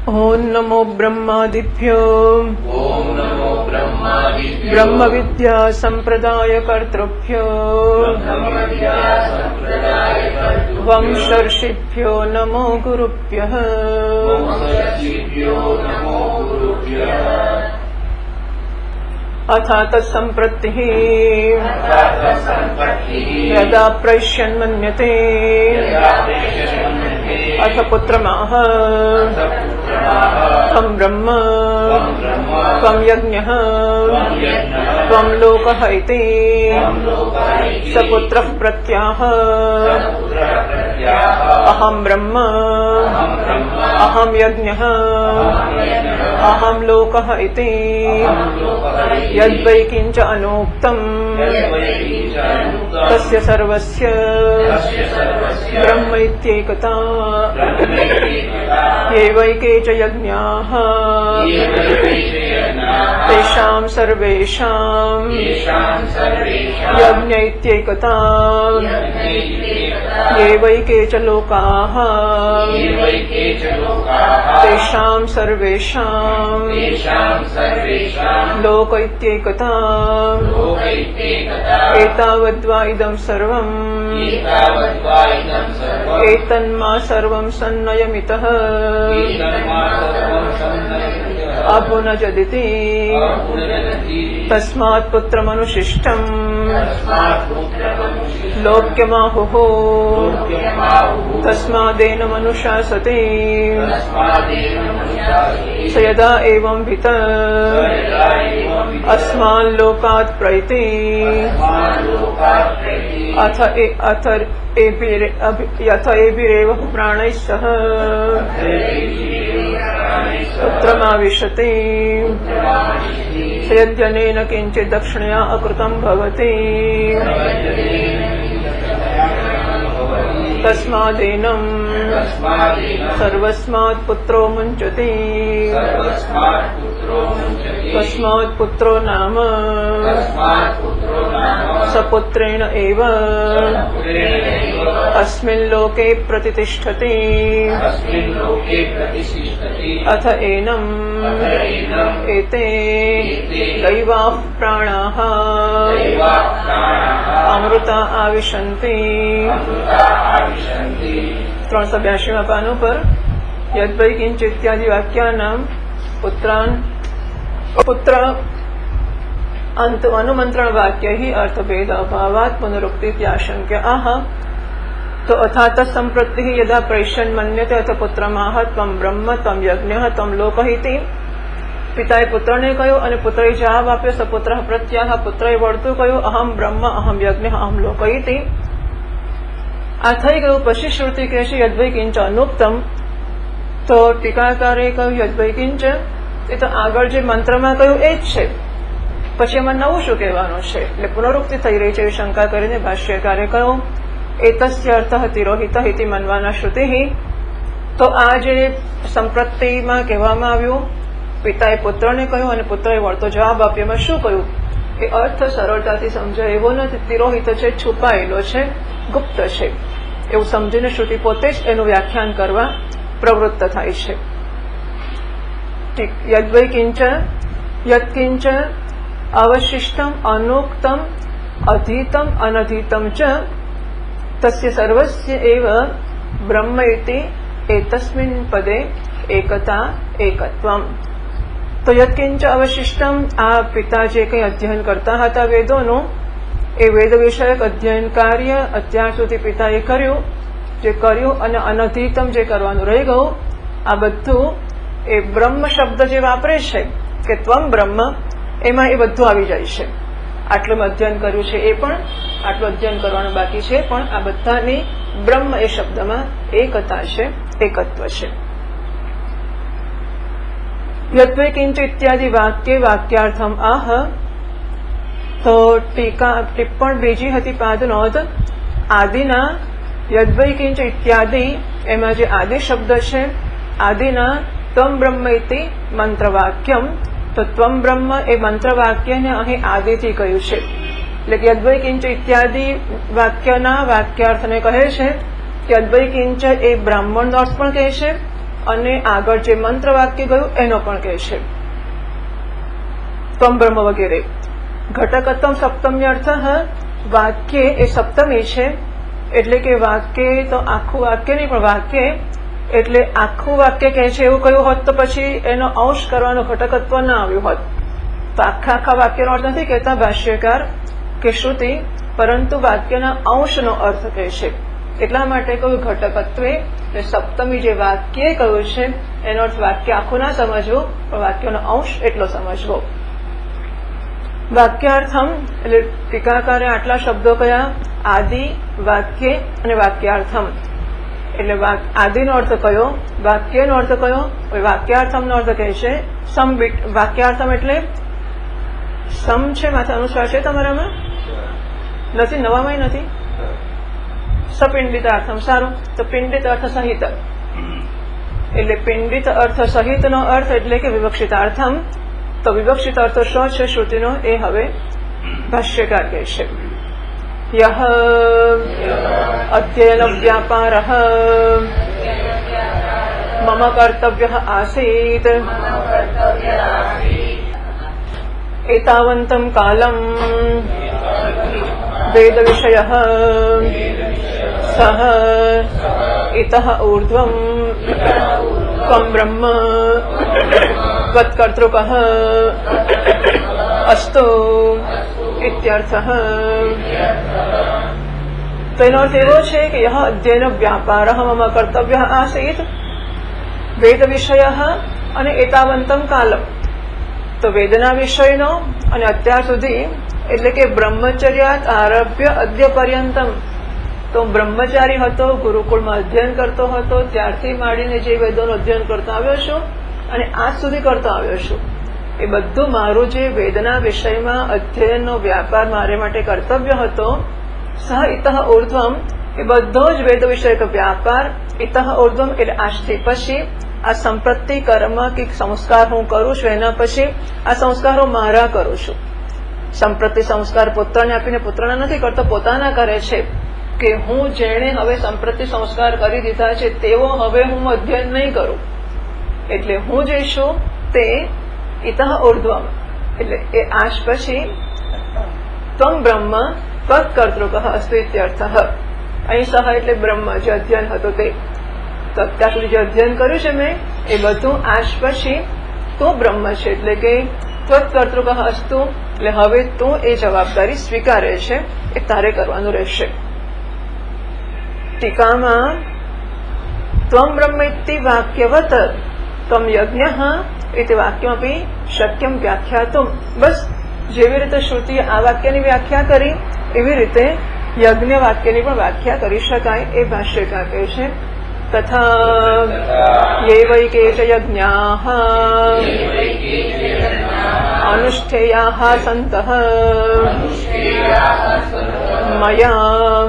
ओम नमो ब्रह्मादिभ्यो ब्रह्म विद्या संप्रदाय कर्तृभ्यो वंशर्षिभ्यो नमो गुरुभ्यः। अथा तत्सम्प्रतिः यदा प्रैष्यन्मन्यते अथ पुत्रमाह त्वं ब्रह्म त्वं यज्ञः त्वं लोकः इति स पुत्रः प्रत्याह अहं ब्रह्म अहं यज्ञः अहं लोकः इति यद्वै किञ्च अनोक्तम् तस्य सर्वस्य ब्रह्म इत्येकता। एवैके च यज्ञाः तेषां सर्वेषां यज्ञ इत्येकता। एवैके च लोकाः तेषां सर्वेषां लोक इत्येकता। एतावद्वा इदं सर्वम् एतन्मा सर्वं सन्नयमितः अपुनजदिति तस्मात् पुत्रमनुशिष्टम् लोक्यमाहुः तस्मादेन मनुशासते। स यदा एवंवित अस्माल्लोकात् प्रैति अथ एभिरेव प्राणैः सह पुत्रमाविशते। स यद्यनेन किञ्चित् दक्षिणया अकृतं भवति तस्मादेनं सर्वस्मात् पुत्रो मुञ्चति। तस्मात् पुत्रो नाम सपुत्रेण एव अस्मिन् लोके प्रतिष्ठति। अथ एनम् एते दैवाः प्राणाः अमृता आविशन्ति। 382 पानों पर यद्वै किंचित् इत्यादि वाक्यानां पुत्र अंत अनुमंत्रण वाक्य ही अर्थभेद अभावात् पुनरुक्तीत्याशंक्य आह। तो अथा तत्सम्प्रति यदा प्रैष्यन्मन्यते अथ पुत्रमाह त्वं ब्रह्म त्वं यज्ञः त्वं लोकः इति। પિતાએ પુત્રને કહ્યું અને પુત્રએ જવાબ આપ્યો સપુત્ર પ્રત્યાહ। પુત્રએ વળતું કહ્યું અહમ બ્રહ્મ અહમ યજ્ઞ અહમ લોક ઇતિ। આ થઈ ગયું। પછી શ્રુતિ કહે છે યદ્વૈ કિંચ અનુક્તમ। તો ટીકાકારે કહ્યું યદ્વૈ કિંચ એ તો આગળ જે મંત્રમાં કહ્યું એ જ છે, પછી એમાં નવું શું કહેવાનું છે, એટલે પુનરુક્તિ થઈ રહી છે એવી શંકા કરીને ભાષ્યકારે કહ્યું એતસ્ય અર્થ તિરોહિત ઇતિ મનવાના શ્રુતિ। તો આ જે સંપ્રતિમાં કહેવામાં આવ્યું પિતાએ પુત્રને કહ્યું અને પુત્રએ વળતો જવાબ આપ્યો, એમાં શું કહ્યું એ અર્થ સરળતાથી સમજાય એવો નથી। તિરોહિત છે, છુપાયેલો છે, ગુપ્ત છે એવું સમજીને શ્રુતિ પોતે જ એનું વ્યાખ્યાન કરવા પ્રવૃત્ત થાય છે। યદ્વૈ કિંચ યત્કિંચ અવશિષ્ટમ અનોક્તમ અધીતમ અનધીતમ ચ તસ્ય સર્વસ્ય એવ બ્રહ્મ ઇતિ એતસ્મિन् પદે એકતા એકત્વમ। તો યત્કિંચ અવશિષ્ટમ આ પિતા જે કંઈ અધ્યયન કરતા હતા વેદોનું એ વેદ વિષયક અધ્યયન કાર્ય અત્યાર સુધી પિતાએ કર્યું, જે કર્યું અને અનધીતમ જે કરવાનું રહી ગયું આ બધું એ બ્રહ્મ શબ્દ જે વાપરે છે કે ત્વમ બ્રહ્મ એમાં એ બધું આવી જાય છે। આટલું અધ્યયન કર્યું છે એ પણ આટલું અધ્યયન કરવાનું બાકી છે, પણ આ બધાની બ્રહ્મ એ શબ્દમાં એકતા છે, એકત્વ છે। यद्वै किंच इत्यादि वाक्य वाक्यार्थम आह। तो टीका टिप्पण बीजी हती पाद नोंध आदिना यद्वै किंच इत्यादि एमां जे आदि शब्द छे आदिना त्वं ब्रह्म इति मंत्रवाक्यम। तो त्वं ब्रह्म ए मंत्रवाक्यने અહીં આદિથી કહ્યું છે, એટલે કે અદ્વૈ કિંચ ઇત્યાદि વાક્યના વાક્યાર્થને કહે છે કે અદ્વૈ કિંચ એ બ્રાહ્મણનો અર્થ પણ કહે છે અને આગળ જે મંત્ર વાક્ય ગયું એનો પણ કહે છે. ત્વમ બ્રહ્મ વગેરે. ઘટકત્વમ સપ્તમ્ય અર્થ વાક્ય એ સપ્તમી છે, એટલે કે વાક્ય તો આખું વાક્ય નહીં પણ વાક્ય એટલે આખું વાક્ય કહે છે એવું કહ્યું હોત તો પછી એનો અંશ કરવાનો ઘટકત્વ ના આવ્યું હોત. તો આખા વાક્યનો અર્થ નથી કહેતા ભાષ્યકાર કે શ્રુતિ, પરંતુ વાક્યના અંશનો અર્થ કહે છે. એટલા માટે કહ્યું ઘટકત્વે, સપ્તમી જે વાક્ય કહ્યું છે એનો અર્થ વાક્ય આખું ના સમજવું પણ વાક્યનો અંશ એટલો સમજવો. વાક્યાર્થમ એટલે ટીકાકારે આટલા શબ્દો કયા? આદિ, વાક્ય અને વાક્યાર્થમ. એટલે આદિનો અર્થ કયો, વાક્યનો અર્થ કયો, વાક્યાર્થમનો અર્થ કહે છે સમબીટ. વાક્યાર્થમ એટલે સમ છે, માથે અનુસ્વાર છે તમારામાં નથી, નવામાં નથી. સપિંડિત અર્થમ. સારું, તો પિંડિત અર્થ સહિત, એટલે પિંડિત અર્થ સહિતનો અર્થ એટલે કે વિવક્ષિતાર્થમ. તો વિવક્ષિત અર્થ શું છે શ્રુતિનો એ હવે ભાષ્યકાર કહે છે. યહ અધ્યયન વ્યાપાર મમ કર્તવ્ય આસીત એતાવંતમ કાલમ વેદ વિષય સહ ઇતઃ ઊર્ધ્વં ત્વમ બ્રહ્મ ત્વત્કર્તૃકઃ અસ્તુ ઇત્યર્થઃ. તો એનો અર્થ એવો છે કે યહ અધ્યયન વ્યાપાર મમ કર્તવ્ય આસીત વેદ વિષય અને એતાવંતમ કાલમ. તો વેદના વિષયનો અને અત્યાર સુધી એટલે કે બ્રહ્મચર્યાત આરભ્ય અદ્ય પર્યંતમ. તો બ્રહ્મચારી હતો, ગુરુકુળમાં અધ્યયન કરતો હતો, ત્યારથી માંડીને જે વેદોનું અધ્યયન કરતો આવ્યો છું અને આજ સુધી કરતો આવ્યો છું, એ બધું મારું જે વેદના વિષયમાં અધ્યયનનો વ્યાપાર મારે માટે કર્તવ્ય હતો, સહ ઇતઃ ઊર્ધ્વમ, એ બધો જ વેદ વિષયક વ્યાપાર, ઇતઃ ઊર્ધ્વમ એટલે આજથી પછી આ સંપ્રતિ કર્મ કે સંસ્કાર હું કરું છું એના પછી આ સંસ્કારો મારા કરું છું. સંપ્રતિ સંસ્કાર પુત્રને આપીને પુત્રના નથી કરતો, પોતાના કરે છે કે હું જેણે હવે સંપ્રતિ સંસ્કાર કરી દીધા છે તેવો હવે હું અધ્યયન નહીં કરું. એટલે હું જે છું તે ઇતઃ ઊર્ધ્વમ એટલે એ આશ પછી ત્વમ બ્રહ્મ ત્વત્કર્તૃકઃ અસ્તુ ઇત્યર્થઃ. અહીં સહ એટલે બ્રહ્મ જે અધ્યયન હતો તે. તો અત્યાર સુધી જે અધ્યયન કર્યું છે મેં એ બધું આશ પછી તું બ્રહ્મ છે એટલે કે ત્વત્કર્તૃકઃ અસ્તુ એટલે હવે તું એ જવાબદારી સ્વીકારે છે એ તારે કરવાનું રહેશે. ટીકામાં ત્વમ બ્રહ્મ ઇતિ વાક્યવત ત્વમ યજ્ઞ ઇતિ વાક્યમપી શક્યમ વ્યાખ્યાતુમ. બસ જેવી રીતે શ્રુતિએ આ વાક્યની વ્યાખ્યા કરી એવી રીતે યજ્ઞ વાક્યની પણ વ્યાખ્યા કરી શકાય એ ભાષ્યકાર કહે છે. તથા યે વૈ કેચ યજ્ઞાઃ અનુષ્ઠેયાઃ સन्तઃ મયા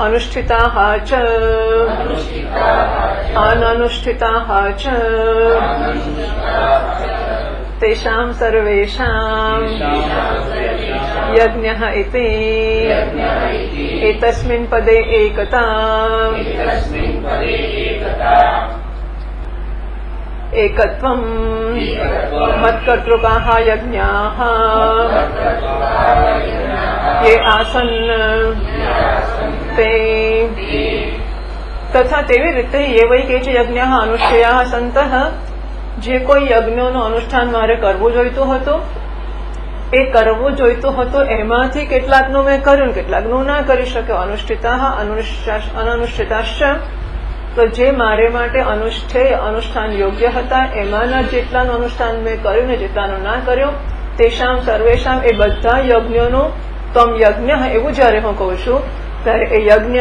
અનુષ્ઠિતાઃ ચ અનનુષ્ઠિતાઃ ચ તેષાં સર્વેષાં યજ્ઞઃ ઇતિ એતસ્મિन् પદે એકતા એકત્વમ મત્કર્તૃકાઃ યજ્ઞાઃ યે આસન તે. તથા તેવી રીતે યે વૈ કેચ યજ્ઞઃ અનુષ્ઠેયાઃ સन्तઃ, જે કોઈ યજ્ઞોનું અનુષ્ઠાન મારે કરવું જોઈતું હતું એ કરવું જોઈતું હતું એમાંથી કેટલાકનું મેં કર્યું, કેટલાકનું ના કરી શક્યો. અનુષ્ઠિતાઃ અનનુષ્ઠિતાશ્ચ, તો જે મારે માટે અનુષ્ઠેય અનુષ્ઠાન યોગ્ય હતા એમાંના જેટલાનું અનુષ્ઠાન મેં કર્યું ને જેટલાનું ના કર્યું, તેષામ સર્વેષામ એ બધા યજ્ઞોનું ત્વમ યજ્ઞ એવું જયારે હું કહું છું ત્યારે એ યજ્ઞ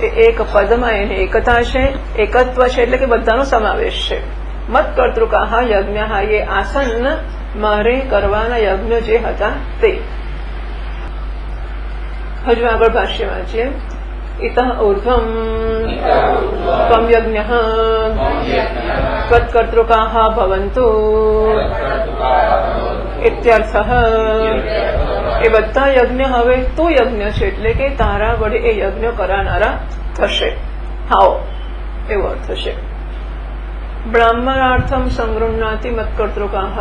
એ એક પદમાં એની એકતા છે, એકત્વ છે એટલે કે બધાનો સમાવેશ છે. મત કર્તૃકાઃ યજ્ઞ એ આસન મારે કરવાના યજ્ઞ જે હતા તે. હજુ આગળ ભાષ્ય વાંચીએ. ઇતઃ ઊર્ધ્વમ ત્વમ યજ્ઞઃ ત્વત્કર્તૃકાઃ ભવન્તુ ઇત્યર્થઃ. એ બધા યજ્ઞ હવે તું યજ્ઞ છે એટલે કે તારા વડે એ યજ્ઞ કરાનારા થશે. હાઓ એવો અર્થ છે. બ્રાહ્મણાર્થમ સંગૃહ્ણાતિ મત્કર્તૃકાહ.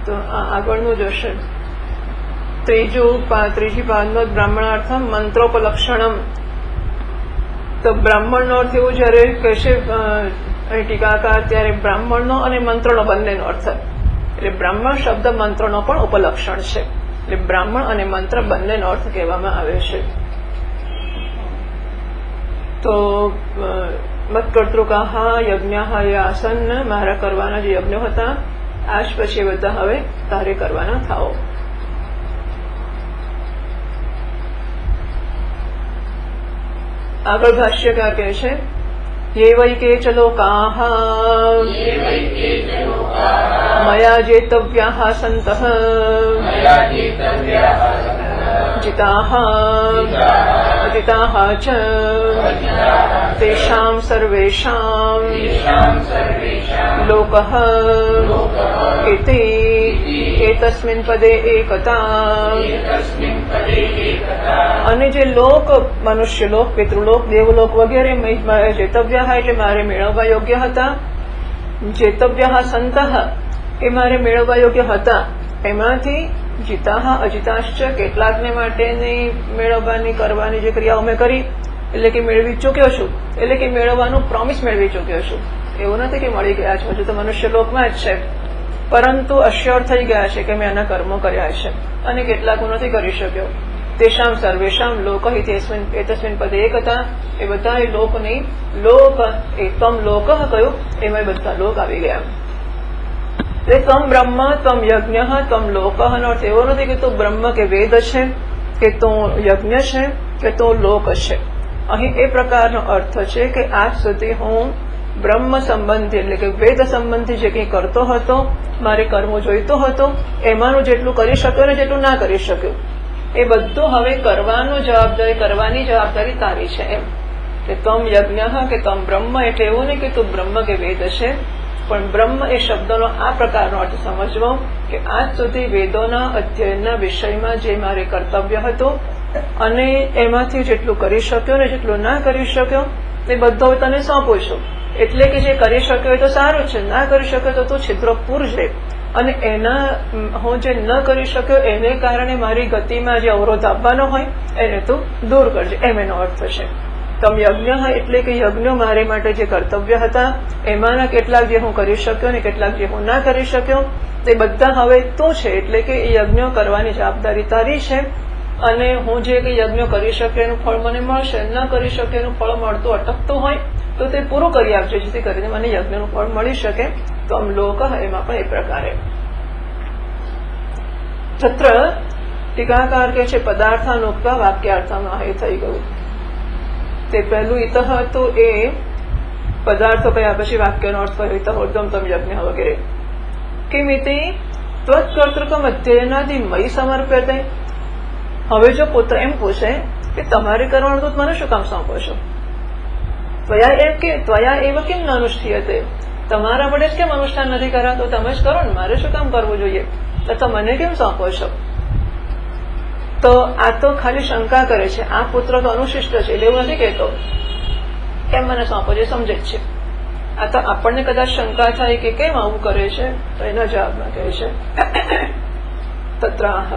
તો આગળનું જશે ત્રીજી પાદમાં બ્રાહ્મણાર્થમ મંત્રોપલક્ષણમ. તો બ્રાહ્મણનો અર્થ એવું જયારે કહેશે ટીકાકાર ત્યારે બ્રાહ્મણનો અને મંત્રનો બંનેનો અર્થ, એટલે બ્રાહ્મણ શબ્દ મંત્રનો પણ ઉપલક્ષણ છે, એટલે બ્રાહ્મણ અને મંત્ર બંનેનો અર્થ કહેવામાં આવે છે. તો મત્કર્તૃકાહ યજ્ઞાહ એ આસન મારા કરવાના જે યજ્ઞો હતા આજ પછી બધા હવે તારે કરવાના થાઓ. આગળ ભાષ્યકાર કહે છે ये वै केचन लोकाः मया जेतव्याः सन्तः जिताः अजिताः च तेषां सर्वेषां लोकः इति एतस्मिन् पदे एकता. અને જે લોક મનુષ્ય લોક, પિતૃલોક, દેવલોક વગેરે જેતવ્ય એટલે મારે મેળવવા યોગ્ય હતા, જેતવ્ય સંત એ મારે મેળવવા યોગ્ય હતા, એમાંથી જીતાહ અજીતાશ્ચ કેટલાકને માટેની મેળવવાની કરવાની જે ક્રિયાઓ મેં કરી એટલે કે મેળવી ચૂક્યો છું, એટલે કે મેળવવાનું પ્રોમિસ મેળવી ચૂક્યો છું. એવું નથી કે મળી ગયા છે, હજુ તો મનુષ્ય લોકમાં જ છે, પરંતુ અશ્યોર થઈ ગયા છે કે મેં આના કર્મો કર્યા છે, અને કેટલાક હું નથી કરી શક્યો. તેષામ સર્વેષામ લોક એતસ્મિન પદે એકતા, એ બધા લોકની લોક એ તમ લોક કયું એમાં બધા લોક આવી ગયા. એટલે તમ બ્રહ્મ તમ યજ્ઞ તમ લોક નો અર્થ એવો નથી કે તું બ્રહ્મ કે વેદ છે, કે તું યજ્ઞ છે, કે તું લોક છે. અહીં એ પ્રકારનો અર્થ છે કે આજ સુધી હું બ્રહ્મ સંબંધી એટલે કે વેદ સંબંધી જે કંઈ કરતો હતો, મારે કર્મો જોઈતો હતો, એમાંનું જેટલું કરી શક્યો ને જેટલું ના કરી શક્યું એ બધું હવે કરવાની જવાબદારી તારી છે. એમ કે તમ યજ્ઞ કે તમ બ્રહ્મ એટલે એવું નહીં કે તું બ્રહ્મ કે વેદ છે, પણ બ્રહ્મ એ શબ્દનો આ પ્રકારનો અર્થ સમજવો કે આજ સુધી વેદોના અધ્યયનના વિષયમાં જે મારે કર્તવ્ય હતું અને એમાંથી જેટલું કરી શક્યો ને જેટલું ના કરી શક્યો એ બધો તને સોંપું છું. એટલે કે જે કરી શક્યો એ તો સારું છે, ના કરી શક્યો તો તું છિદ્રો પૂરજે, અને એના હું જે ન કરી શક્યો એને કારણે મારી ગતિમાં જે અવરોધ આપવાનો હોય એને તું દૂર કરજે, એમ એનો અર્થ છે. તમ યજ્ઞ એટલે કે યજ્ઞો મારે માટે જે કર્તવ્ય હતા એમાંના કેટલાક જે હું કરી શક્યો ને કેટલાક જે હું ના કરી શક્યો તે બધા હવે તું છે, એટલે કે એ યજ્ઞો કરવાની જવાબદારી તારી છે. અને હું જે કંઈ યજ્ઞો કરી શક્યો એનું ફળ મને મળશે, ન કરી શક્યો એનું ફળ મળતું અટકતું હોય તો તે પૂરું કરી આપજો, જેથી કરીને મને યજ્ઞનું ફળ મળી શકે. તો આમ લોક એમાં પણ એ પ્રકારે. તત્ર ટીકાકાર કે છે પદાર્થાનુક્તા વાક્યાર્થમાં એ થઈ ગયું. તે પહેલું ઇતઃ હતું એ પદાર્થો કયા પછી વાક્યનો અર્થ કર્યો, ઇતઃ ઉર્ધ્વમ તમ યજ્ઞ વગેરે. કિમિતિ ત્વત્કર્તૃકમ અધ્યયનાદિ મયી સમર્પ્યતે. હવે જો પુત્ર એમ પૂછે કે તમારે કરવાનું તો મને શું કામ સોંપો છો, ત્વયા એવ કેમ ન અનુષ્ઠીયતે, તમારા વડે જ કેમ અનુષ્ઠાન નથી કરાતો, તમે જ કરો ને, મારે શું કામ કરવું જોઈએ, તો મને કેમ સોંપો છો. તો આ તો ખાલી શંકા કરે છે, આ પુત્ર તો અનુશિષ્ટ છે એટલે એવું નથી કહેતો કેમ મને સોંપો છો, સમજે જ છે. આ તો આપણને કદાચ શંકા થાય કે કેમ આવું કરે છે, તો એના જવાબમાં કહે છે તત્રાહ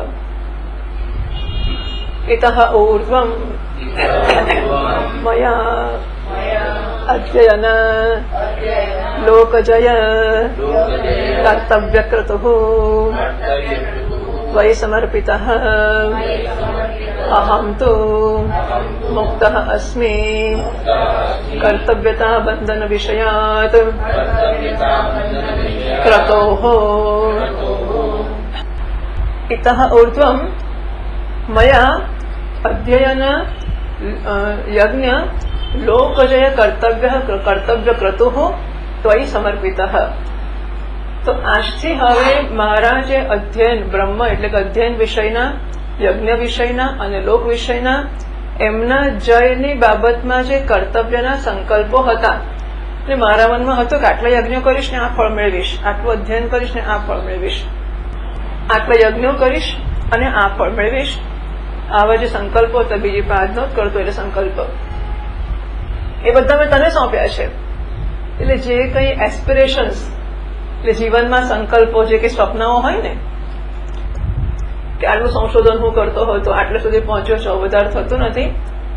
ઇતઃ ઊર્ધ્વમ મયા અધ્યયન લોકજય કર્તવ્યક્રતુઃ ત્વયि સમર્પિતઃ અહં તુ મુક્તઃ અસ્મિ કર્તવ્યતા બંધન વિષયાત ક્રતોઃ. ઇતઃ ઊર્ધ્વમ મયા અધ્યયન યજ્ઞ લોકજય કર્તવ્ય ક્રતુઃ ત્વયि સમર્પિતઃ. તો આજથી હવે મારા જે અધ્યયન બ્રહ્મ એટલે કે અધ્યયન વિષયના, યજ્ઞ વિષયના અને લોક વિષયના એમના જયની બાબતમાં જે કર્તવ્યના સંકલ્પો હતા એટલે મારા મનમાં હતું કે આટલા યજ્ઞો કરીશ ને આ ફળ મેળવીશ, આટલું અધ્યયન કરીશ ને આ ફળ મેળવીશ, આટલા યજ્ઞો કરીશ અને આ ફળ મેળવીશ, આવા જે સંકલ્પો હતા બીજી પ્રાર્થના કરતો એટલે સંકલ્પ. એ બધા મેં તને સોંપ્યા છે. એટલે જે કંઈ એસ્પિરેશન્સ, એટલે જીવનમાં સંકલ્પો, જે કંઈ સ્વપ્નાઓ હોય ને, કે આટલું સંશોધન હું કરતો હોય તો આટલે સુધી પહોંચ્યો છો, વધારે થતું નથી,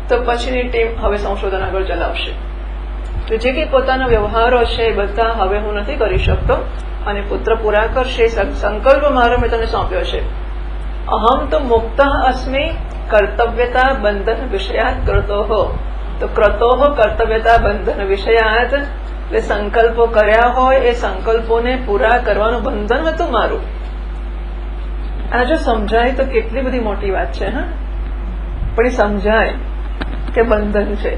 તો પછીની ટીમ હવે સંશોધન આગળ ચલાવશે. તો જે કંઈ પોતાના વ્યવહારો છે એ બધા હવે હું નથી કરી શકતો અને પુત્ર પૂરા કરશે. સંકલ્પ મારો મેં તને સોંપ્યો છે. અહમ તો મુક્ત અસ્મિ કર્તવ્યતા બંધન વિષયાત કરતો હો. તો ક્રતો હો કર્તવ્યતા બંધન વિષયાત, એટલે સંકલ્પો કર્યા હોય એ સંકલ્પોને પૂરા કરવાનું બંધન હતું મારું. આ જો સમજાય તો કેટલી બધી મોટી વાત છે. હા, પણ એ સમજાય કે બંધન છે.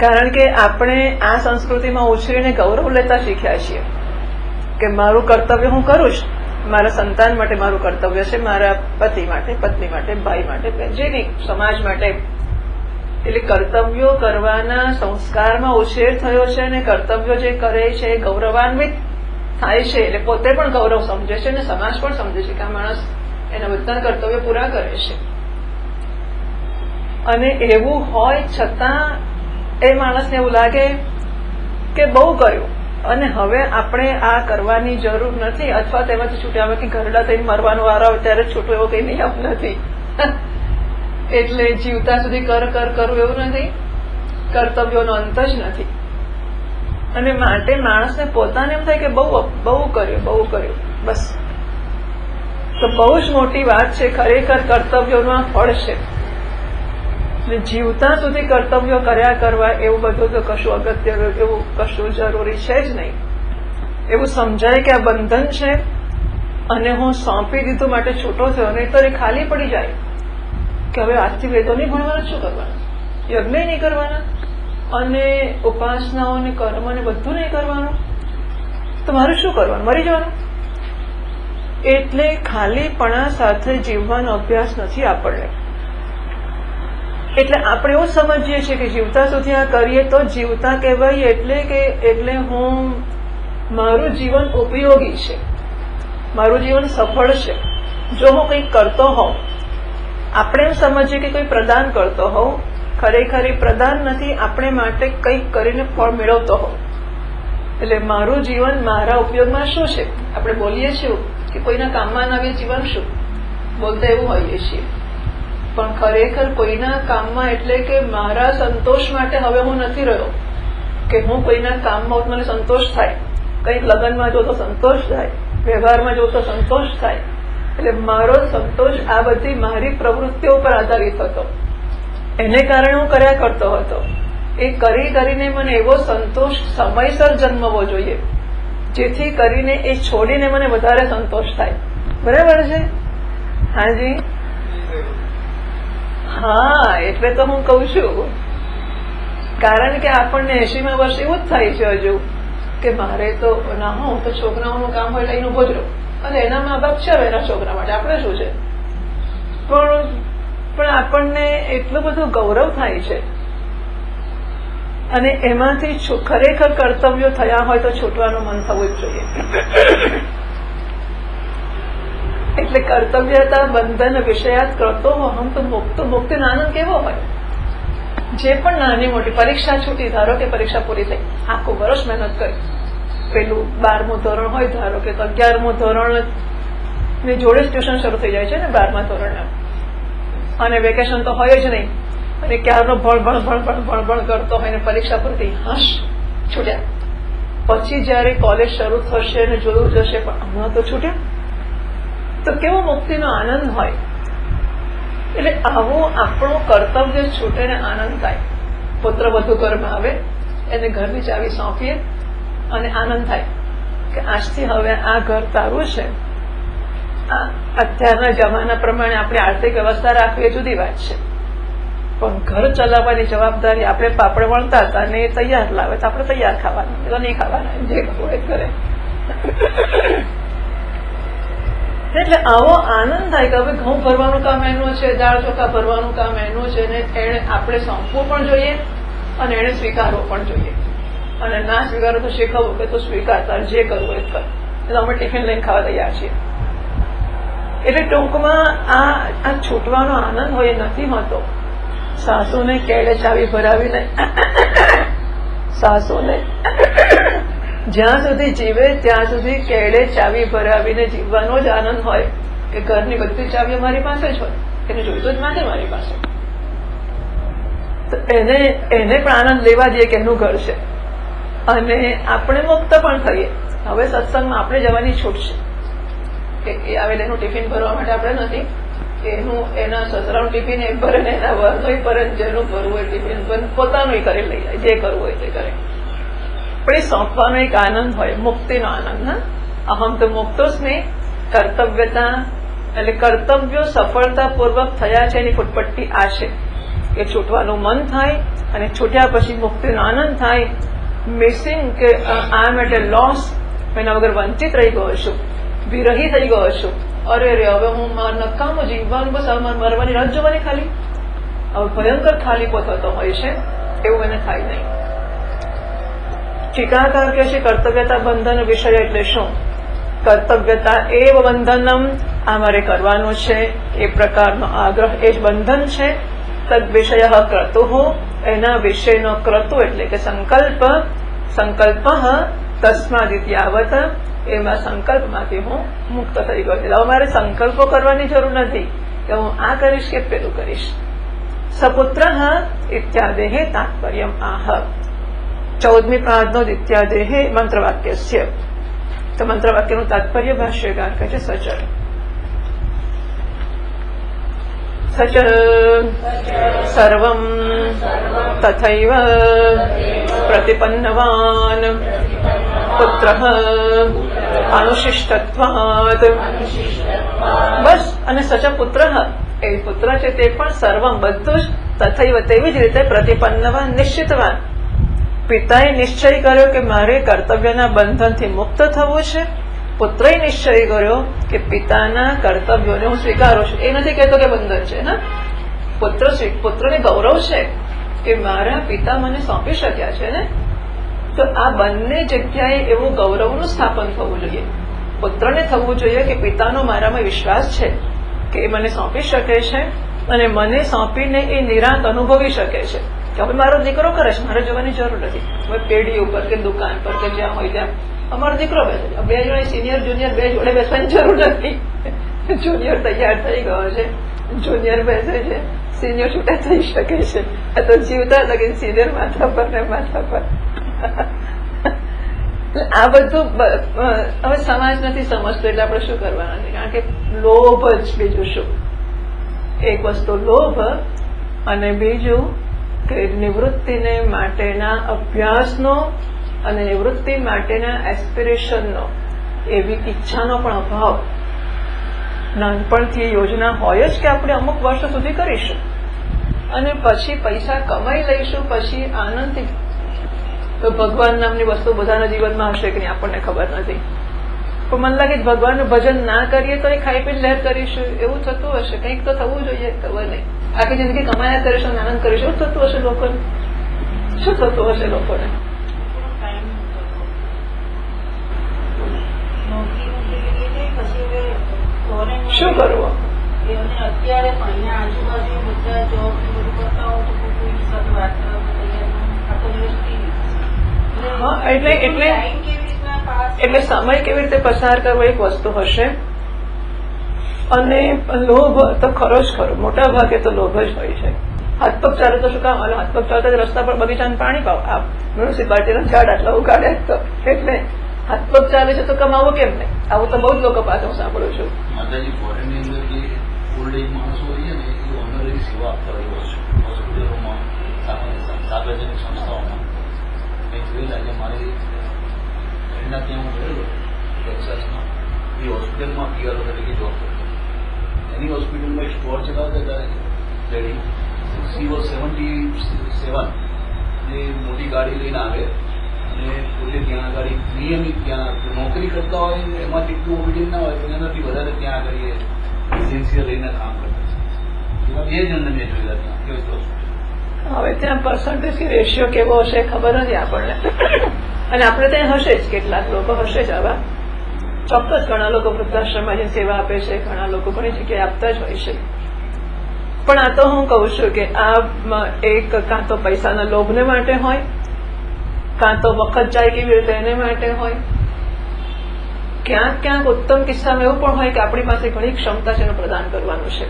કારણ કે આપણે આ સંસ્કૃતિમાં ઉછરીને ગૌરવ લેતા શીખ્યા છીએ કે મારું કર્તવ્ય હું કરું છું, મારા સંતાન માટે મારું કર્તવ્ય છે, મારા પતિ માટે, પત્ની માટે, ભાઈ માટે, જે કંઈ સમાજ માટે. એટલે કર્તવ્યો કરવાના સંસ્કારમાં ઉછેર થયો છે અને કર્તવ્યો જે કરે છે એ ગૌરવાન્વિત થાય છે. એટલે પોતે પણ ગૌરવ સમજે છે અને સમાજ પણ સમજે છે કે આ માણસ એના બધા કર્તવ્ય પૂરા કરે છે. અને એવું હોય છતાં એ માણસને એવું લાગે કે બહુ કર્યું અને હવે આપણે આ કરવાની જરૂર નથી, અથવા તેમાંથી છૂટ્યા આવે કે ઘરડા થઈને મરવાનો વારો આવે ત્યારે છૂટું, એવો કઈ નિયમ નથી. એટલે જીવતા સુધી કરવું એવું નથી, કર્તવ્યોનો અંત જ નથી. અને માટે માણસને પોતાને એમ થાય કે બહુ કર્યું બસ. તો બહુ જ મોટી વાત છે ખરેખર કર્તવ્યોનું આ ફળ છે. જીવતા સુધી કર્તવ્યો કર્યા કરવા એવું બધું તો કશું અગત્ય, એવું કશું જરૂરી છે જ નહીં. એવું સમજાય કે આ બંધન છે અને હું સોંપી દીધું માટે છૂટો થયો, નહીં તો એ ખાલી પડી જાય કે હવે આજથી વેદો નહીં ભણવાના, શું કરવાના, યજ્ઞ નહીં કરવાના અને ઉપાસનાઓ ને કર્મ ને બધું નહીં કરવાનું, તો મારે શું કરવાનું, મરી જવાનું. એટલે ખાલીપણા સાથે જીવવાનો અભ્યાસ નથી આપણને. એટલે આપણે એવું સમજીએ છીએ કે જીવતા સુધી આ કરીએ તો જીવતા કહેવાય. એટલે હું, મારું જીવન ઉપયોગી છે, મારું જીવન સફળ છે જો હું કંઈક કરતો હોઉં. આપણે એમ સમજીએ કે કોઈ પ્રદાન કરતો હોઉં, ખરેખર એ પ્રદાન નથી, આપણે માટે કંઈક કરીને ફળ મેળવતો હોઉં. એટલે મારું જીવન મારા ઉપયોગમાં શું છે. આપણે બોલીએ છીએ કે કોઈના કામમાં ના આવે જીવન શું, બોલતા એવું હોઈએ છીએ, પણ ખરેખર કોઈના કામમાં એટલે કે મારા સંતોષ માટે હવે હું નથી રહ્યો કે હું કોઈના કામમાં મને સંતોષ થાય, કંઈક લગ્નમાં જો તો સંતોષ થાય, વ્યવહારમાં જો તો સંતોષ થાય. એટલે મારો સંતોષ આ બધી મારી પ્રવૃત્તિઓ પર આધારિત હતો, એને કારણે હું કર્યા કરતો હતો. એ કરીને મને એવો સંતોષ સમયસર જન્મવો જોઈએ જેથી કરીને એ છોડીને મને વધારે સંતોષ થાય. બરાબર છે? હાજી, હા. એટલે તો હું કઉ છું, કારણ કે આપણને 80મા વર્ષે એવું જ થાય છે હજુ કે મારે તો ના, હું તો છોકરાઓનું કામ હોય લઈને ઉભો જ રહું અને એના મા બાપ છે એના છોકરા માટે, આપણે શું છે. પણ આપણને એટલું બધું ગૌરવ થાય છે અને એમાંથી ખરેખર કર્તવ્યો થયા હોય તો છૂટવાનું મન થવું જ જોઈએ. એટલે કર્તવ્યતા બંધન વિષયાત કરતો હમ તો મુક્તિનો આનંદ કેવો હોય. જે પણ નાની મોટી પરીક્ષા છૂટી, ધારો કે પરીક્ષા પૂરી થઈ, આખું વર્ષ મહેનત કરી, પેલું 12મું ધોરણ હોય ધારો કે, તો 11મું ધોરણ ની જોડે જ ટ્યુશન શરૂ થઈ જાય છે ને 12મા ધોરણના, અને વેકેશન તો હોય જ નહીં, અને ક્યારનો ભણ કરતો હોય ને પરીક્ષા પૂરી થઈ, હશ છૂટ્યા. પછી જયારે કોલેજ શરૂ થશે ને જોયું જશે પણ હમણાં તો છૂટ્યા, તો કેવો મુક્તિનો આનંદ હોય. એટલે આવું આપણું કર્તવ્ય છૂટે ને આનંદ થાય. પુત્ર વધુ ઘરમાં આવે, એને ઘરની ચાવી સોંપીએ અને આનંદ થાય કે આજથી હવે આ ઘર તારું છે. અત્યારના જમાના પ્રમાણે આપણે આર્થિક વ્યવસ્થા રાખવી એ જુદી વાત છે, પણ ઘર ચલાવવાની જવાબદારી, આપણે પાપડ વણતા હતા ને એ તૈયાર લાવે તો આપણે તૈયાર ખાવાના, એ તો નહીં ખાવાના, જે કરવું એ કરે. એટલે આવો આનંદ થાય કે હવે ઘઉં ભરવાનું કામ એનું છે, દાળ ચોખા ભરવાનું કામ એનું છે, ને એને આપણે સોંપવું પણ જોઈએ અને એને સ્વીકારવું પણ જોઈએ. અને ના સ્વીકારો તો શીખવવું કે તો સ્વીકારતા જે કરવું એ કર. એટલે અમે ટિફિન લઈને ખાવા તૈયાર છીએ. એટલે ટૂંકમાં આ છૂટવાનો આનંદ હોય નથી હોતો. સાસુને કેળે ચાવી ભરાવીને સાસુને જ્યાં સુધી જીવે ત્યાં સુધી કેળે ચાવી ભરાવીને જીવવાનો જ આનંદ હોય કે ઘરની બધી ચાવીઓ મારી પાસે જ હોય, એને જોઈતું જ નથી મારી પાસે. તો એને પણ આનંદ લેવા દઈએ કે એનું ઘર છે, અને આપણે મુક્ત પણ થઈએ. હવે સત્સંગમાં આપણે જવાની છૂટ છે કે એ આવેલ એનું ટિફિન ભરવા માટે આપણે નથી, એના સસરાનું ટિફિન એ ભરે ને એના વરનું ભરે, જેનું ભરવું હોય ટિફિન પણ પોતાનું કરી લઈ જાય, જે કરવું હોય તે કરે. પણ એ સોંપવાનો એક આનંદ હોય, મુક્તિનો આનંદ. હા, અહમ તો મુક્તોસ્મિ. કર્તવ્યતા એટલે કર્તવ્યો સફળતાપૂર્વક થયા છે એની ફૂટપટ્ટી આ છે કે છૂટવાનું મન થાય અને છૂટ્યા પછી મુક્તિનો આનંદ થાય. મિસિંગ કે આઈ એમ એટ એ લોસ, એના વગર વંચિત રહી ગયો છું, વિરહી થઈ ગયો છું, અરે રે હવે હું નકામું જીવવાનું, બસ હવે મરવાની રાત જોવાની ખાલી. હવે ભયંકર ખાલીપો થતો હોય છે, એવું એને થાય નહીં. ટીકાકાર કહે છે કર્તવ્યતા બંધન વિષય એટલે શું? કર્તવ્યતા એવ બંધનમ, આ મારે કરવાનું છે, એ પ્રકારનો આગ્રહ એ જ બંધન છે. તદ વિષય ક્રતુ, એના વિષયનો ક્રતુ એટલે કે સંકલ્પ. સંકલ્પ તસ્માદિત્યાવત, એમાં સંકલ્પમાંથી હું મુક્ત થઈ ગયો. એટલે મારે સંકલ્પો કરવાની જરૂર નથી કે હું આ કરીશ કે પેલું કરીશ. સપુત્ર ઇત્યાદેહ તાત્પર્યમ આહ. 14મી પ્રાર્થનો ઇત્યાદેહ મંત્રવાક્ય છે. તો મંત્રવાક્યનું તાત્પર્ય ભાષ્યકાર કહે છે સચર. સચ સર્વં તથૈવ પ્રતિપન્નવાન પુત્રઃ અનુશિષ્ટત્વાત. બસ, અને સચ પુત્ર, એ પુત્ર છે તે પણ સર્વમ બધું જ તથૈવ તેવી જ રીતે પ્રતિપન્નવાન નિશ્ચિતવાન. પિતાએ નિશ્ચય કર્યો કે મારે કર્તવ્યના બંધનથી મુક્ત થવું છે. પુત્રએ નિશ્ચય કર્યો કે પિતાના કર્તવ્યોને હું સ્વીકારું છું. એ નથી કહેતો કે બંધન છે. હા, પુત્રને ગૌરવ છે કે મારા પિતા મને સોંપી શક્યા છે ને. તો આ બંને જગ્યાએ એવું ગૌરવનું સ્થાપન થવું જોઈએ. પુત્રને થવું જોઈએ કે પિતાનો મારામાં વિશ્વાસ છે કે એ મને સોંપી શકે છે, અને મને સોંપીને એ નિરાંત અનુભવી શકે છે કે હવે મારો દીકરો કરે છે, મારે જવાની જરૂર નથી. હવે પેઢી ઉપર કે દુકાન પર કે જ્યાં હોય ત્યાં અમારો દીકરો બેસે છે. બે જોડે સિનિયર જુનિયર બે જોડે બેસવાની જરૂર નથી. જુનિયર તૈયાર થઈ ગયો છે, જુનિયર બેસે છે, સિનિયર છૂટા થઈ શકે છે. આ તો જીવતા લગીને સિનિયર માથા પર ને માથા પર. આ બધું હવે સમાજ નથી સમજતો, એટલે આપણે શું કરવાના છે? કારણ કે લોભ જ, બીજું શું? એક વસ્તુ લોભ, અને બીજું કે નિવૃત્તિને માટેના અભ્યાસનો અને નિવૃત્તિ માટેના એસ્પિરેશનનો, એવી ઈચ્છાનો પણ અભાવ. નાનપણથી યોજના હોય જ કે આપણે અમુક વર્ષો સુધી કરીશું અને પછી પૈસા કમાઈ લઈશું, પછી આનંદથી. તો ભગવાન નામની વસ્તુ બધાના જીવનમાં હશે કે નહીં આપણને ખબર નથી, પણ મને લાગે ભગવાનનું ભજન ના કરીએ તો એ ખાઈ પીને લહેર કરીશું, એવું થતું હશે. કંઈક તો થવું જોઈએ, ખબર નહીં. આખી જિંદગી કમાયા કરીશું, આનંદ કરીશું, એવું થતું હશે લોકોને. શું થતું હશે લોકોને? શું કરવું? અત્યારે પણ આજુબાજુ બધા જોબ બધું કરતા હોય તો કોઈ સાથે વાત એટલે સમય કેવી રીતે પસાર કરવો એક વસ્તુ હશે, અને લોભ તો ખરો જ ખરો, મોટા ભાગે તો લોભ જ હોય છે. હાથ પગ ચાલે તો શું કામ? હાથ પગ ચાલતા રસ્તા પર બગીચાને પાણી પાવ, આ મ્યુનિસિપાલિટીના ઝાડ આટલા ઉગાડે તો એટલે હાથ પગ ચાલે છે તો કમાવો કેમ નહીં? આવું તો બહુ જ લોકો પાસે હું સાંભળું છું. માતાજી ફોરેનની અંદર જે ઓલ્ડ એજ માણસો હોય છે ને, એ ઓનરરી સેવા આપતા હોય છે હોસ્પિટલોમાં, સાર્વજનિક સંસ્થાઓમાં. મેં જોયેલા છે, મારી ફ્રેન્ડના ત્યાં હું ગયેલો ટેક્સાસમાં, એ હોસ્પિટલમાં પીઆરઓ તરીકે જોબ કરતો. એની હોસ્પિટલમાં એક સ્ટોર ચલાવતા હતા લેડી, સી વોઝ 77, અને મોટી ગાડી લઈને આવે અને પોતે ત્યાં આગળ નિયમિત ત્યાં નોકરી કરતા હોય, એમાંથી એટલું ઓબિડિયન્ટ ના હોય તો એનાથી વધારે ત્યાં આગળ એજન્સીઓ લઈને કામ કરતા છે. એવા 2 જણને મેં જોયેલા ત્યાં કેવી હોસ્પિટલ. હવે ત્યાં પર્સન્ટેજ કે રેશિયો કેવો હશે ખબર નથી આપણને, અને આપણે ત્યાં હશે જ, કેટલાક લોકો હશે જ આવા. ચોક્કસ ઘણા લોકો વૃદ્ધાશ્રમમાં જઈને સેવા આપે છે, ઘણા લોકો ઘણી જગ્યાએ આપતા જ હોય છે. પણ આ તો હું કહું છું કે આ એક કાં તો પૈસાના લોભને માટે હોય, કાં તો વખત જાય કેવી રીતે એને માટે હોય. ક્યાંક ઉત્તમ કિસ્સામાં એવું પણ હોય કે આપણી પાસે ઘણી ક્ષમતા છે એનું પ્રદાન કરવાનું છે.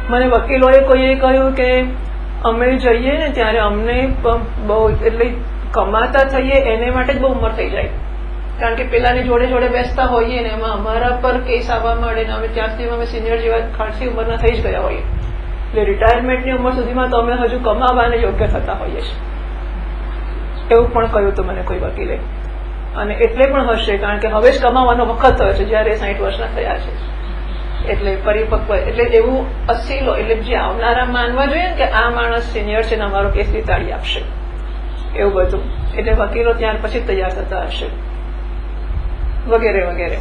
મને વકીલોએ કોઈએ કહ્યું કે અમે જઈએ ને ત્યારે અમને બહુ એટલે કમાતા થઈએ એને માટે જ બહુ ઉંમર થઈ જાય, કારણ કે પેલાની જોડે જોડે બેસતા હોઈએ ને એમાં અમારા પર કેસ આવવા મળે ને અમે ત્યાંથી અમે સિનિયર જેવા ખાસી ઉંમરના થઈ જ ગયા હોઈએ, એટલે રિટાયરમેન્ટની ઉંમર સુધીમાં તો અમે હજુ કમાવાને યોગ્ય થતા હોઈએ છીએ. એવું પણ કહ્યું હતું મને કોઈ વકીલે. અને એટલે પણ હશે કારણ કે હવે જ કમાવાનો વખત થયો છે જયારે 60 વર્ષના થયા છે, એટલે પરિપક્વ એટલે એવું અસીલો એટલે જે આવનારા માનવા જોઈએ ને કે આ માણસ સિનિયર છે ને અમારો કેસ જીતાડી આપશે, એવું બધું. એટલે વકીલો ત્યાર પછી તૈયાર થતા હશે વગેરે વગેરે.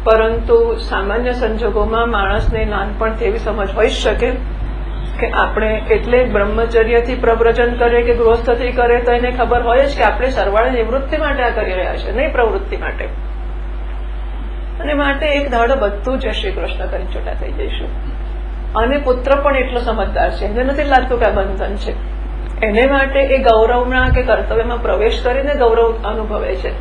પરંતુ સામાન્ય સંજોગોમાં માણસને નાનપણથી એવી સમજ હોઈ શકે કે આપણે એટલે બ્રહ્મચર્યથી પ્રવ્રજન કરે કે ગૃહસ્થથી કરે તો એને ખબર હોય જ કે આપણે સરવાળે નિવૃત્તિ માટે આ કરી રહ્યા છે, નહીં પ્રવૃત્તિ માટે. અને માટે એક દાડો બધું જ શ્રી કૃષ્ણ કરી છૂટા થઈ જઈશું. અને પુત્ર પણ એટલો સમજદાર છે, એને નથી લાગતું કે આ બંધન છે. એને માટે એ ગૌરવના કે કર્તવ્યમાં પ્રવેશ કરીને ગૌરવ અનુભવે છે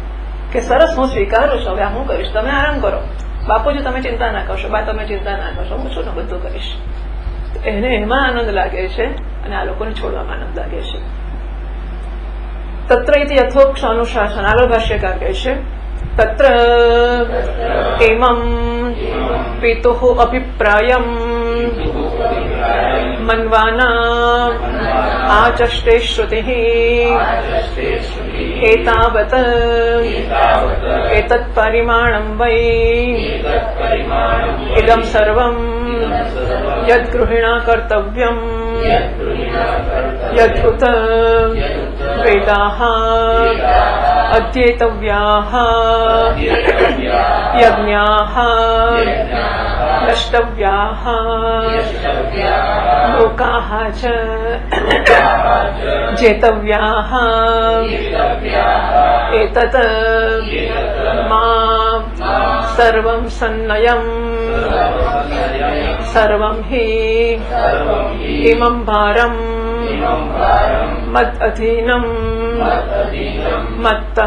કે સરસ હું સ્વીકારું છું, હવે હું કરીશ, તમે આરામ કરો, બાપુજી તમે ચિંતા ના કરશો, બા તમે ચિંતા ના કરશો, હું છું ને બધું કરીશ. એને એમાં આનંદ લાગે છે અને આ લોકોને છોડવામાં આનંદ લાગે છે. તત્ર ઇતિ યથોક્ષ અનુશાસન. આગળ ભાષ્યકાર કહે છે તત્ર એમં પિતુઃ અભિપ્રાયમ મન્વાના આચષ્ટે શ્રુતિઃ એતાવત એતत् પરિમાણં વૈ ઇદં સર્વં યદ્ ગૃહિણા કર્તવ્યમ યદ્ વેદાઃ અધ્યેતવ્યાઃ યજ્ઞાઃ દ્રષ્ટવ્યાઃ લોકાઃ ચ જેતવ્યાઃ એતત મા સર્વં સન્નયં સર્વં હિ ઇમં ભારમ મદ અધીનમ મત્તઃ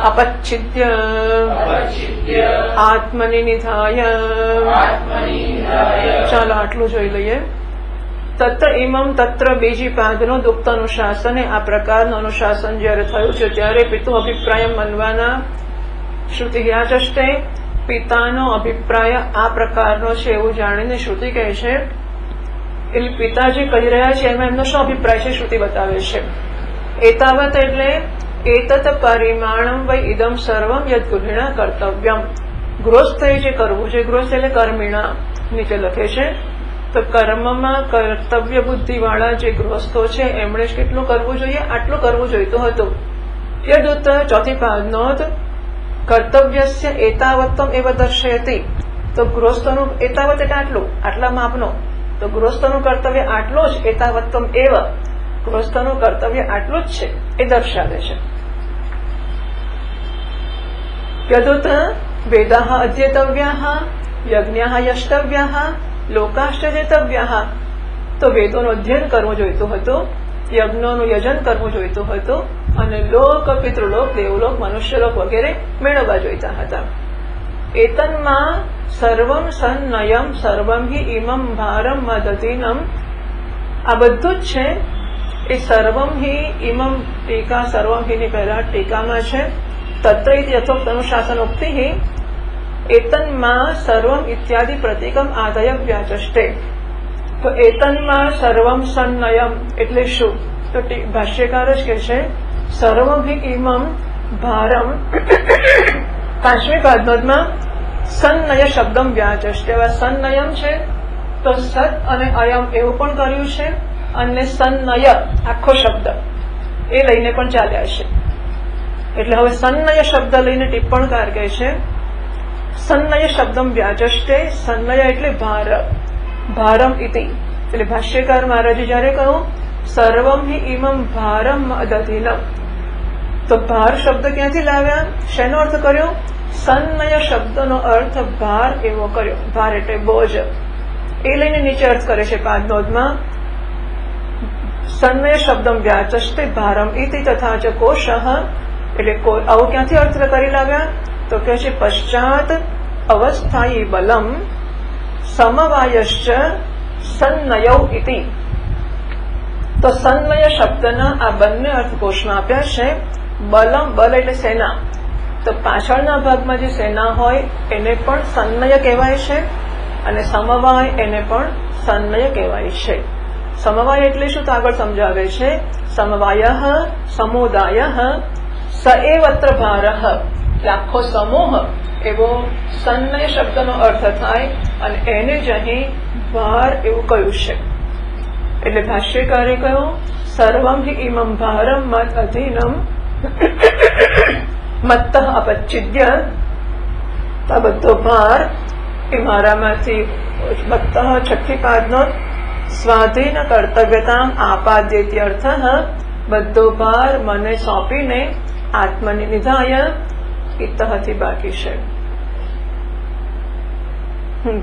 અપચ્છિદ્ય આત્મનિ નિધાય. ચાલો આટલું જોઈ લઈએ. તત્ર ઇમમ તત્ર બીજી પાદનું દુઃખ અનુશાસન. આ પ્રકારનું અનુશાસન જયારે થયું છે ત્યારે પિતુ અભિપ્રાય મનવાના શ્રુતિ યાચષ્ટે. પિતાનો અભિપ્રાય આ પ્રકારનો છે એવું જાણીને શ્રુતિ કહે છે. એટલે પિતા જે કહી રહ્યા છે એમાં એમનો શું અભિપ્રાય છે શ્રુતિ બતાવે છે. એતાવત એટલે એતત પરિમાણમ વૈ ઇદમ સર્વમ યદ ગૃહિણા કર્તવ્યમ. ગૃહસ્થે જે કરવું છે, ગૃહસ્થ એટલે કર્મિણા નીચે લખે છે, તો કર્મમાં કર્તવ્ય બુદ્ધિ વાળા જે ગૃહસ્થો છે એમણે કેટલું કરવું જોઈએ, આટલું કરવું જોઈતું હતું. યદુત ચોથી પાદનો કર્તવ્યસ્ય એતાવત્તમ એવ દર્શયતિ. તો ગૃહસ્થોનું એતાવત એટલે આટલું, આટલા માપનો. તો ગૃહસ્થોનું કર્તવ્ય આટલું જ, એતાવત્તમ એવ ગૃહસ્થોનું કર્તવ્ય આટલું જ છે એ દર્શાવે છે. યદુત વેદાઃ અધ્યેતવ્યાઃ યજ્ઞાઃ યષ્ટવ્યાઃ લોકાશ્ચ જેતવ્યાઃ. તો વેદોનું અધ્યયન કરવું જોઈતું હતું, યજ્ઞોનું યજન કરવું જોઈતું હતું અને લોક પિતૃલોક દેવલોક મનુષ્યલોક વગેરે મેળવવા જોઈતા હતા. એતન્માં સર્વમ સન્નયમ સર્વમ હિ ઇમમ ભારમ મદધીનમ. આ બધું જ છે એ સર્વમ હિ ઇમમ. ટીકા સર્વમ હિ ની પહેલા ટીકામાં છે તત્ર ઇતિ યથોક્ત અનુશાસન ઉક્તિ હિ એતન્માં સર્વમ ઇત્યાદિ પ્રતીકમ આદય વ્યાચષ્ટે. તો એતન્માં સર્વમ સન્નયમ એટલે શું? તો ભાષ્યકાર જ કે છે સર્વમ હિ ઇમમ ભારમ. પાંચમી પાદમાં સન્નય શબ્દમ વ્યાચષ્ટે. સન્નયમ છે તો સત અને અયમ એવું પણ કર્યું છે અને સન્નય આખો શબ્દ એ લઈને પણ ચાલ્યા છે. એટલે હવે સન્નય શબ્દ લઈને ટિપ્પણકાર કહે છે સન્નય શબ્દમ વ્યાચષ્ટે. સન્નય એટલે ભાર, ભારમ ઇતિ. એટલે ભાષ્યકાર મહારાજે જયારે કહ્યું સર્વમ હિ ઇમમ ભારમ અદધીનમ, તો ભાર શબ્દ ક્યાંથી લાવ્યા, શેનો અર્થ કર્યો? સન્નય શબ્દનો અર્થ ભાર એવો કર્યો. ભાર એટલે બોજ. એ લઈને નીચે અર્થ કરે છે પાદનોદમાં સન્મય શબ્દમ વ્યાચષ્ટે ભારમ ઇતિ તથા ચ કોશઃ, એટલે આવો ક્યાંથી અર્થ કરી લાવ્યા? તો કે છે પશ્ચાત અવસ્થાયી બલમ સમવાયશ્ચ સન્નયૌ ઇતિ. તો સન્મય શબ્દના આ બંને અર્થ કોશમાં આપ્યા છે. બલમ, બલ એટલે સેના, તો પાછળના ભાગમાં જે સેના હોય એને પણ સન્નય કહેવાય છે, અને સમવાય એને પણ સન્નય કહેવાય છે. સમવાય એટલે શું? તો આગળ સમજાવે છે. સમવાયઃ સમુદાયઃ સ એવત્ર ભારઃ, એટલે આખો સમૂહ એવો સન્નય શબ્દનો અર્થ થાય, અને એને જ અહીં ભાર એવું કહ્યું છે. એટલે ભાષ્યકારે કહ્યું સર્વમ હિ ઇમમ ભારમ મત અધીનમ મત્તઃ અપચ્છિદ્ય, આ બધો ભાર એ મારામાંથી મત્તઃ છઠ્ઠી પાદનો સ્વાધીન કર્તવ્યતામ આપાદ્યેતિ અર્થ, બધો ભાર મને સોંપીને આત્મનિ નિધાય ઇતઃથી બાકી છે.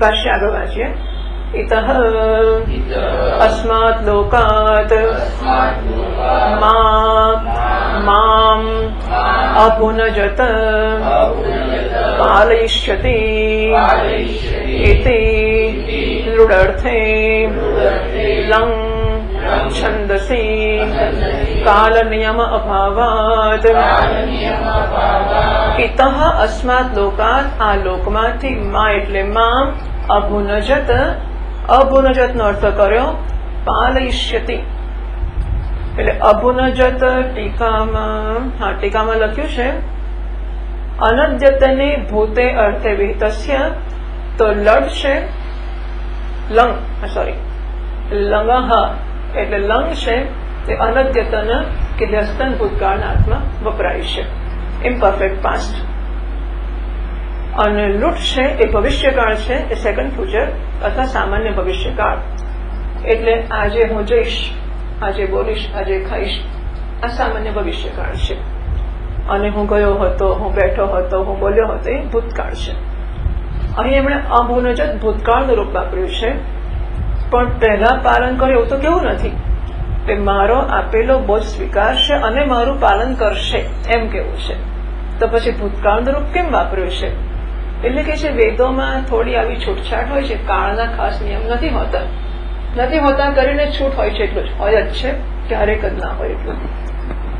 ભાષ્ય આગળ વાંચીએ. ઇતઃ અસ્માત લોકાત મામ અપુનજત પાલયિષ્યતિ ઇતિ લુડર્થે લંગ છંદસી કાલ નિયમ અભાવાત. ઇતઃ અસ્માત લોકાત, આ લોકમાંથી, મા એટલે મામ, અભુનજત, અભુનજત નો અર્થ કર્યો પાલયિષ્યતિ. એટલે અભુનજત ટીકામાં લખ્યું છે અનદ્યતને ભૂતે અર્થે વિહિતસ્ય, તો લડ છે લંગ, સોરી લંગઃ એટલે લંગ છે તે અનદ્યતન કે વ્યસ્તન ભૂતકાળના અર્થમાં વપરાય છે, ઇમ્પરફેક્ટ પાસ્ટ. અને લૂંટ છે એ ભવિષ્યકાળ છે, એ સેકન્ડ ફ્યુચર અથવા સામાન્ય ભવિષ્યકાળ. એટલે આજે હું જઈશ, આજે બોલીશ, આજે ખાઈશ, આ સામાન્ય ભવિષ્યકાળ છે. અને હું ગયો હતો, હું બેઠો હતો, હું બોલ્યો હતો, એ ભૂતકાળ છે. અહીં એમણે અભુનજત ભૂતકાળનું રૂપ વાપર્યું છે, પણ પહેલા પાલન કરે એવું તો કેવું નથી. એ મારો આપેલો બોજ સ્વીકારશે અને મારું પાલન કરશે એમ કેવું છે. તો પછી ભૂતકાળનું રૂપ કેમ વાપર્યું છે? એટલે કે છે વેદોમાં થોડી આવી છૂટછાટ હોય છે, કાળના ખાસ નિયમ નથી હોતા કરીને છૂટ હોય છે, એટલું જ હોય જ છે, ક્યારેક જ ના હોય એટલું.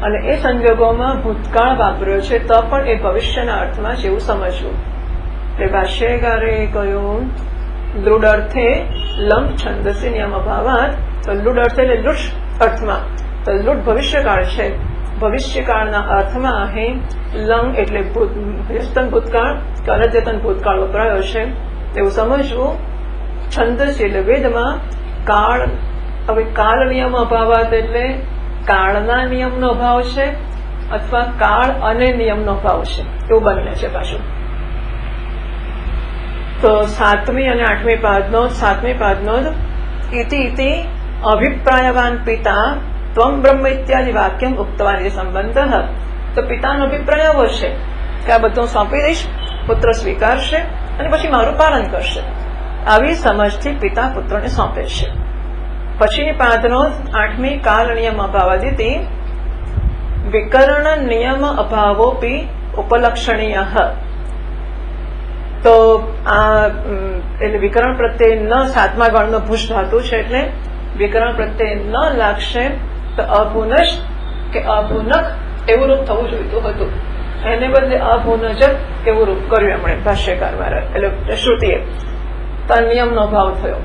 અને એ સંજોગોમાં ભૂતકાળ વાપર્યો છે તો પણ એ ભવિષ્યના અર્થમાં છે એવું સમજવું. એટલે ભાષ્યકારે કહ્યું દૃઢ અર્થે લંગ છંદસી નિયમ અભાવાત, તો લૂઢ અર્થે એટલે લૂઢ અર્થમાં, તો લૂઢ ભવિષ્યકાળ છે, ભવિષ્યકાળના અર્થમાં અહીં લંગ એટલે વ્યસ્તન ભૂતકાળ કે અનદ્યતન ભૂતકાળ વપરાયો છે એવું સમજવું. છંદસી એટલે વેદમાં કાળ, હવે કાળ નિયમ અભાવાત એટલે કાળના નિયમનો અભાવ છે અથવા કાળ અને નિયમનો અભાવ છે, એવું બંને છે પાછું. તો સાતમી અને આઠમી પાદનો ઇતિ ઇતિ અભિપ્રાયવાન પિતા ત્વમ બ્રહ્મ ઇત્યાદિ વાક્યમ ઉક્તવાન જે સંબંધ. તો પિતાનો અભિપ્રાય એવો છે કે આ બધું સોંપી દઈશ, પુત્ર સ્વીકારશે અને પછી મારું પાલન કરશે, આવી સમજથી પિતા પુત્રને સોંપે છે. પછીની પાદનો આઠમી કાલ નિયમ અભાવાદિતિ વિકરણ નિયમ અભાવોપી ઉપલક્ષણીય. તો આ એટલે વિકરણ પ્રત્યે ન, સાતમા ગણનો ભૂષ ધાતુ છે એટલે વિકરણ પ્રત્યે ન લાગશે, તો અભુનશ કે અભુનક એવું રૂપ થવું જોઈતું હતું. એને બદલે અભુનજત એવું રૂપ કર્યું એમણે ભાષ્યકાર મારા, એટલે શ્રુતિએ. તો નિયમનો અભાવ થયો.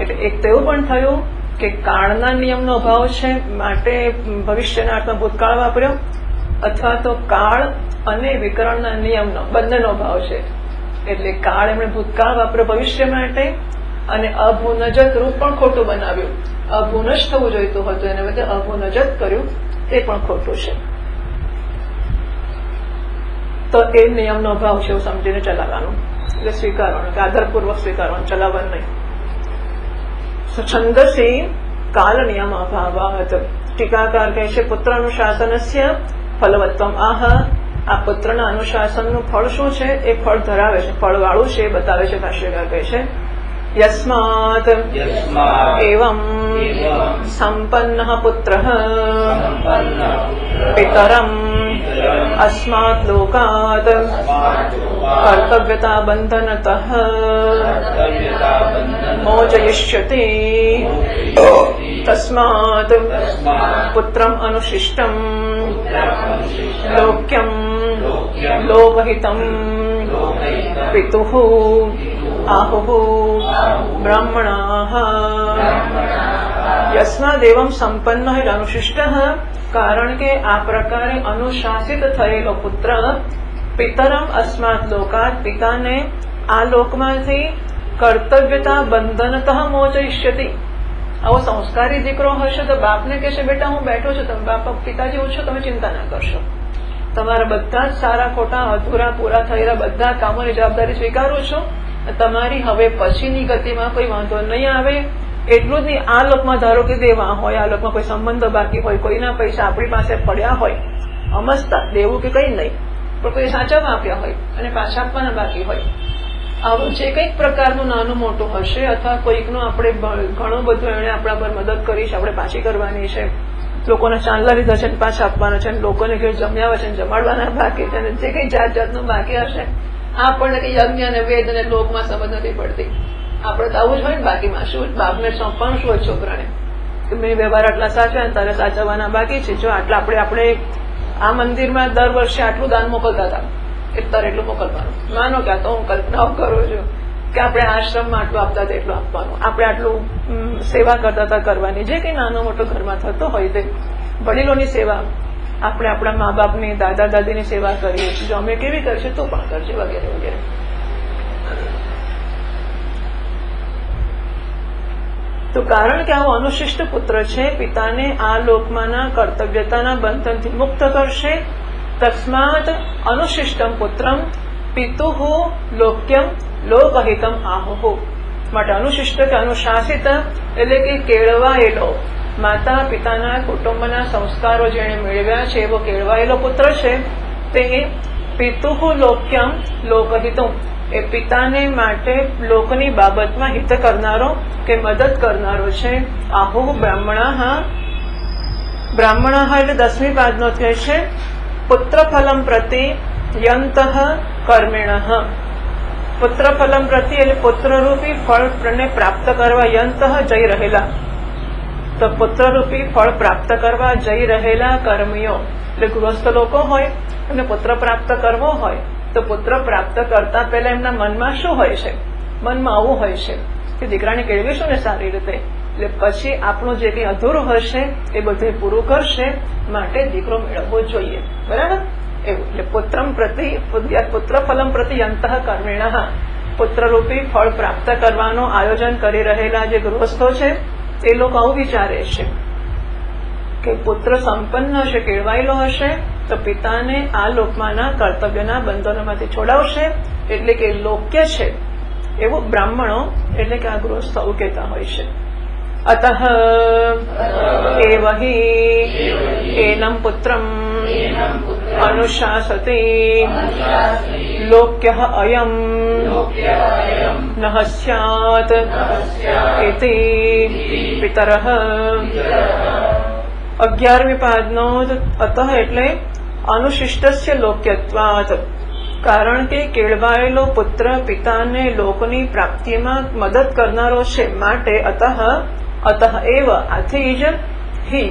એટલે એક તો એવું પણ થયું કે કાળના નિયમનો અભાવ છે માટે ભવિષ્યના અર્થમાં ભૂતકાળ વાપર્યો, અથવા તો કાળ અને વિકરણના નિયમનો બંનેનો અભાવ છે એટલે કાળ એમણે ભૂતકાળ વાપર્યો ભવિષ્ય માટે, અને અભુનજત રૂપ પણ ખોટું બનાવ્યું. અભુનશ થવું જોઈતું હતું, એને બદલે અભુનજત કર્યું, એ પણ ખોટું છે. તો એ નિયમનો અભાવ છે એવું સમજીને ચલાવવાનું, એટલે સ્વીકારવાનું, આધારપૂર્વક સ્વીકારવાનું, ચલાવવાનું નહીં. છંદસી કાલ નિયમ અભાવાત. ટીકાકાર કહે છે પુત્ર અનુશાસનસ્ય ફલવત્વમ આહ. આ પુત્રના અનુશાસનનું ફળ શું છે? એ ફળ ધરાવે છે, ફળવાળું છે એ બતાવે છે ભાષ્યકાર કહે છે. यस्मात् एवं सम्पन्नः पुत्रः पितरम् अस्मात् लोकात् कर्तव्यता बन्धनतः मोचयिष्यति तस्मात् पुत्रम् अनुशिष्टम् लोक्यम् लोकहितम् पितुः आहुः ब्राह्मणाः યસ્માદેવમ સંપન્ન એટલે અનુશિષ્ટ કારણ કે આ પ્રકારે અનુશાસિત થયેલો પુત્ર પિતરમ અસ્માત લોકાત પિતાને આ લોકમાંથી કર્તવ્યતા બંધનતઃ મોચયિષ્યતિ. આવો સંસ્કારી દીકરો હશે તો બાપને કહેશે બેટા હું બેઠો છું, તમે બાપ પિતા જેવું છો, તમે ચિંતા ના કરશો, તમારા બધા જ સારા ખોટા અધૂરા પૂરા થયેલા બધા કામોની જવાબદારી સ્વીકારું છું, તમારી હવે પછીની ગતિમાં કોઈ વાંધો નહીં આવે. એટલું જ નહીં, આ લોકમાં ધારો કે દેવા હોય, આ લોકમાં કોઈ સંબંધો બાકી હોય, કોઈના પૈસા આપણી પાસે પડ્યા હોય, અમસ્તા દેવું કે કઈ નહીં, પણ કોઈ સાચવવા આપ્યા હોય અને પાછા આપવાના બાકી હોય, આવું જે કંઈક પ્રકારનું નાનું મોટું હશે અથવા કોઈકનું આપણે ઘણું બધું એણે આપણા પર મદદ કરી છે, આપણે પાછી કરવાની છે, લોકોના ચાંદલા લીધા છે પાછા આપવાના છે, લોકોને ઘેર જમ્યા છે જમાડવાના બાકી છે, અને જે કંઈ જાત જાતનું બાકી હશે આપણને કઈ યજ્ઞ અને વેદ અને લોકમાં સમજ નથી પડતી. આપણે તો આવું જ હોય ને, બાકીમાં શું બાપને સોંપવાનું શું હોય છોકરાને કે મેં વ્યવહાર આટલા સાચવ્યા તારે સાચવવાના બાકી છે. જો આટલા આપણે આ મંદિરમાં દર વર્ષે આટલું દાન મોકલતા હતા અત્યારે એટલું મોકલવાનું. માનો કે આ તો હું કલ્પનાઓ કરું છું કે આપણે આશ્રમમાં આટલું આપતા હતા એટલું આપવાનું, આપણે આટલું સેવા કરતા હતા કરવાની, જે કંઈ નાનો મોટો ઘરમાં થતો હોય તે વડીલોની સેવા, આપણે આપણા મા બાપની દાદા દાદીની સેવા કરીએ છીએ, જો અમે કેવી કરીશું તું પણ કરશે વગેરે વગેરે. તો કારણ કે આવો અનુશિષ્ટ પુત્ર છે પિતાને આ લોકમાંના કર્તવ્યતાના બંધનથી મુક્ત કરશે. તસ્માત અનુશિષ્ટમ પુત્રમ પિતુઃ લોક્યમ લોકહિતમ આહુઃ. માટે અનુશિષ્ટ કે અનુશાસિત એટલે કે કેળવાયેલો, માતા પિતાના કુટુંબના સંસ્કારો જેણે મેળવ્યા છે એવો કેળવાયેલો પુત્ર છે તે પિતુઃ લોક્યમ લોકહિતમ એ પિતાને માટે લોકની બાબતમાં હિત કરનારો કે મદદ કરનારો છે. આહુઃ બ્રાહ્મણાઃ. બ્રાહ્મણાઃ એટલે 10મી પાદનો થયો છે. પુત્રફલમ પ્રતિ યંતઃ કર્મિણઃ. પુત્રફલમ પ્રતિ એટલે પુત્રરૂપી ફળને પ્રાપ્ત કરવા યંતઃ જઈ રહેલા, તો પુત્રરૂપી ફળ પ્રાપ્ત કરવા જઈ રહેલા કર્મીઓ એટલે ગૃહસ્થ લોકો હોય, એમને પુત્ર પ્રાપ્ત કરવો હોય તો પુત્ર પ્રાપ્ત કરતા પહેલા એમના મનમાં શું હોય છે? મનમાં આવું હોય છે કે દીકરાને કેળવીશું ને સારી રીતે, એટલે પછી આપણું જે કંઈ અધૂરું હશે એ બધું પૂરું કરશે, માટે દીકરો મેળવવો જોઈએ. બરાબર? એવું એટલે પુત્રફલમ પ્રતિ યંતઃ કર્મિણઃ. પુત્રરૂપી ફળ પ્રાપ્ત કરવાનું આયોજન કરી રહેલા જે ગૃહસ્થો છે એ લોકો આવું વિચારે છે કે પુત્ર સંપન્ન હશે, કેળવાયેલો હશે તો પિતાને આ લોકમાંના કર્તવ્યના બંધનોમાંથી છોડાવશે, એટલે કે લોક્ય છે એવું બ્રાહ્મણો એટલે કે આ ગૃહસ્થ આવું કહેતા હોય છે. અતઃ એવ હિ એનમ પુત્રમ અનુશાસતે લોક્યઃ અયમ નઃ સ્યાત ઇતિ પિતરઃ. 11મી પાદનો અતઃ એટલે અનુશિષ્ટસ્ય લોક્યત્વાત, કારણ કે કેળવાયેલો પુત્ર પિતાને લોકની પ્રાપ્તિમાં મદદ કરનારો છે, માટે અતઃ એવ આથી જ હિ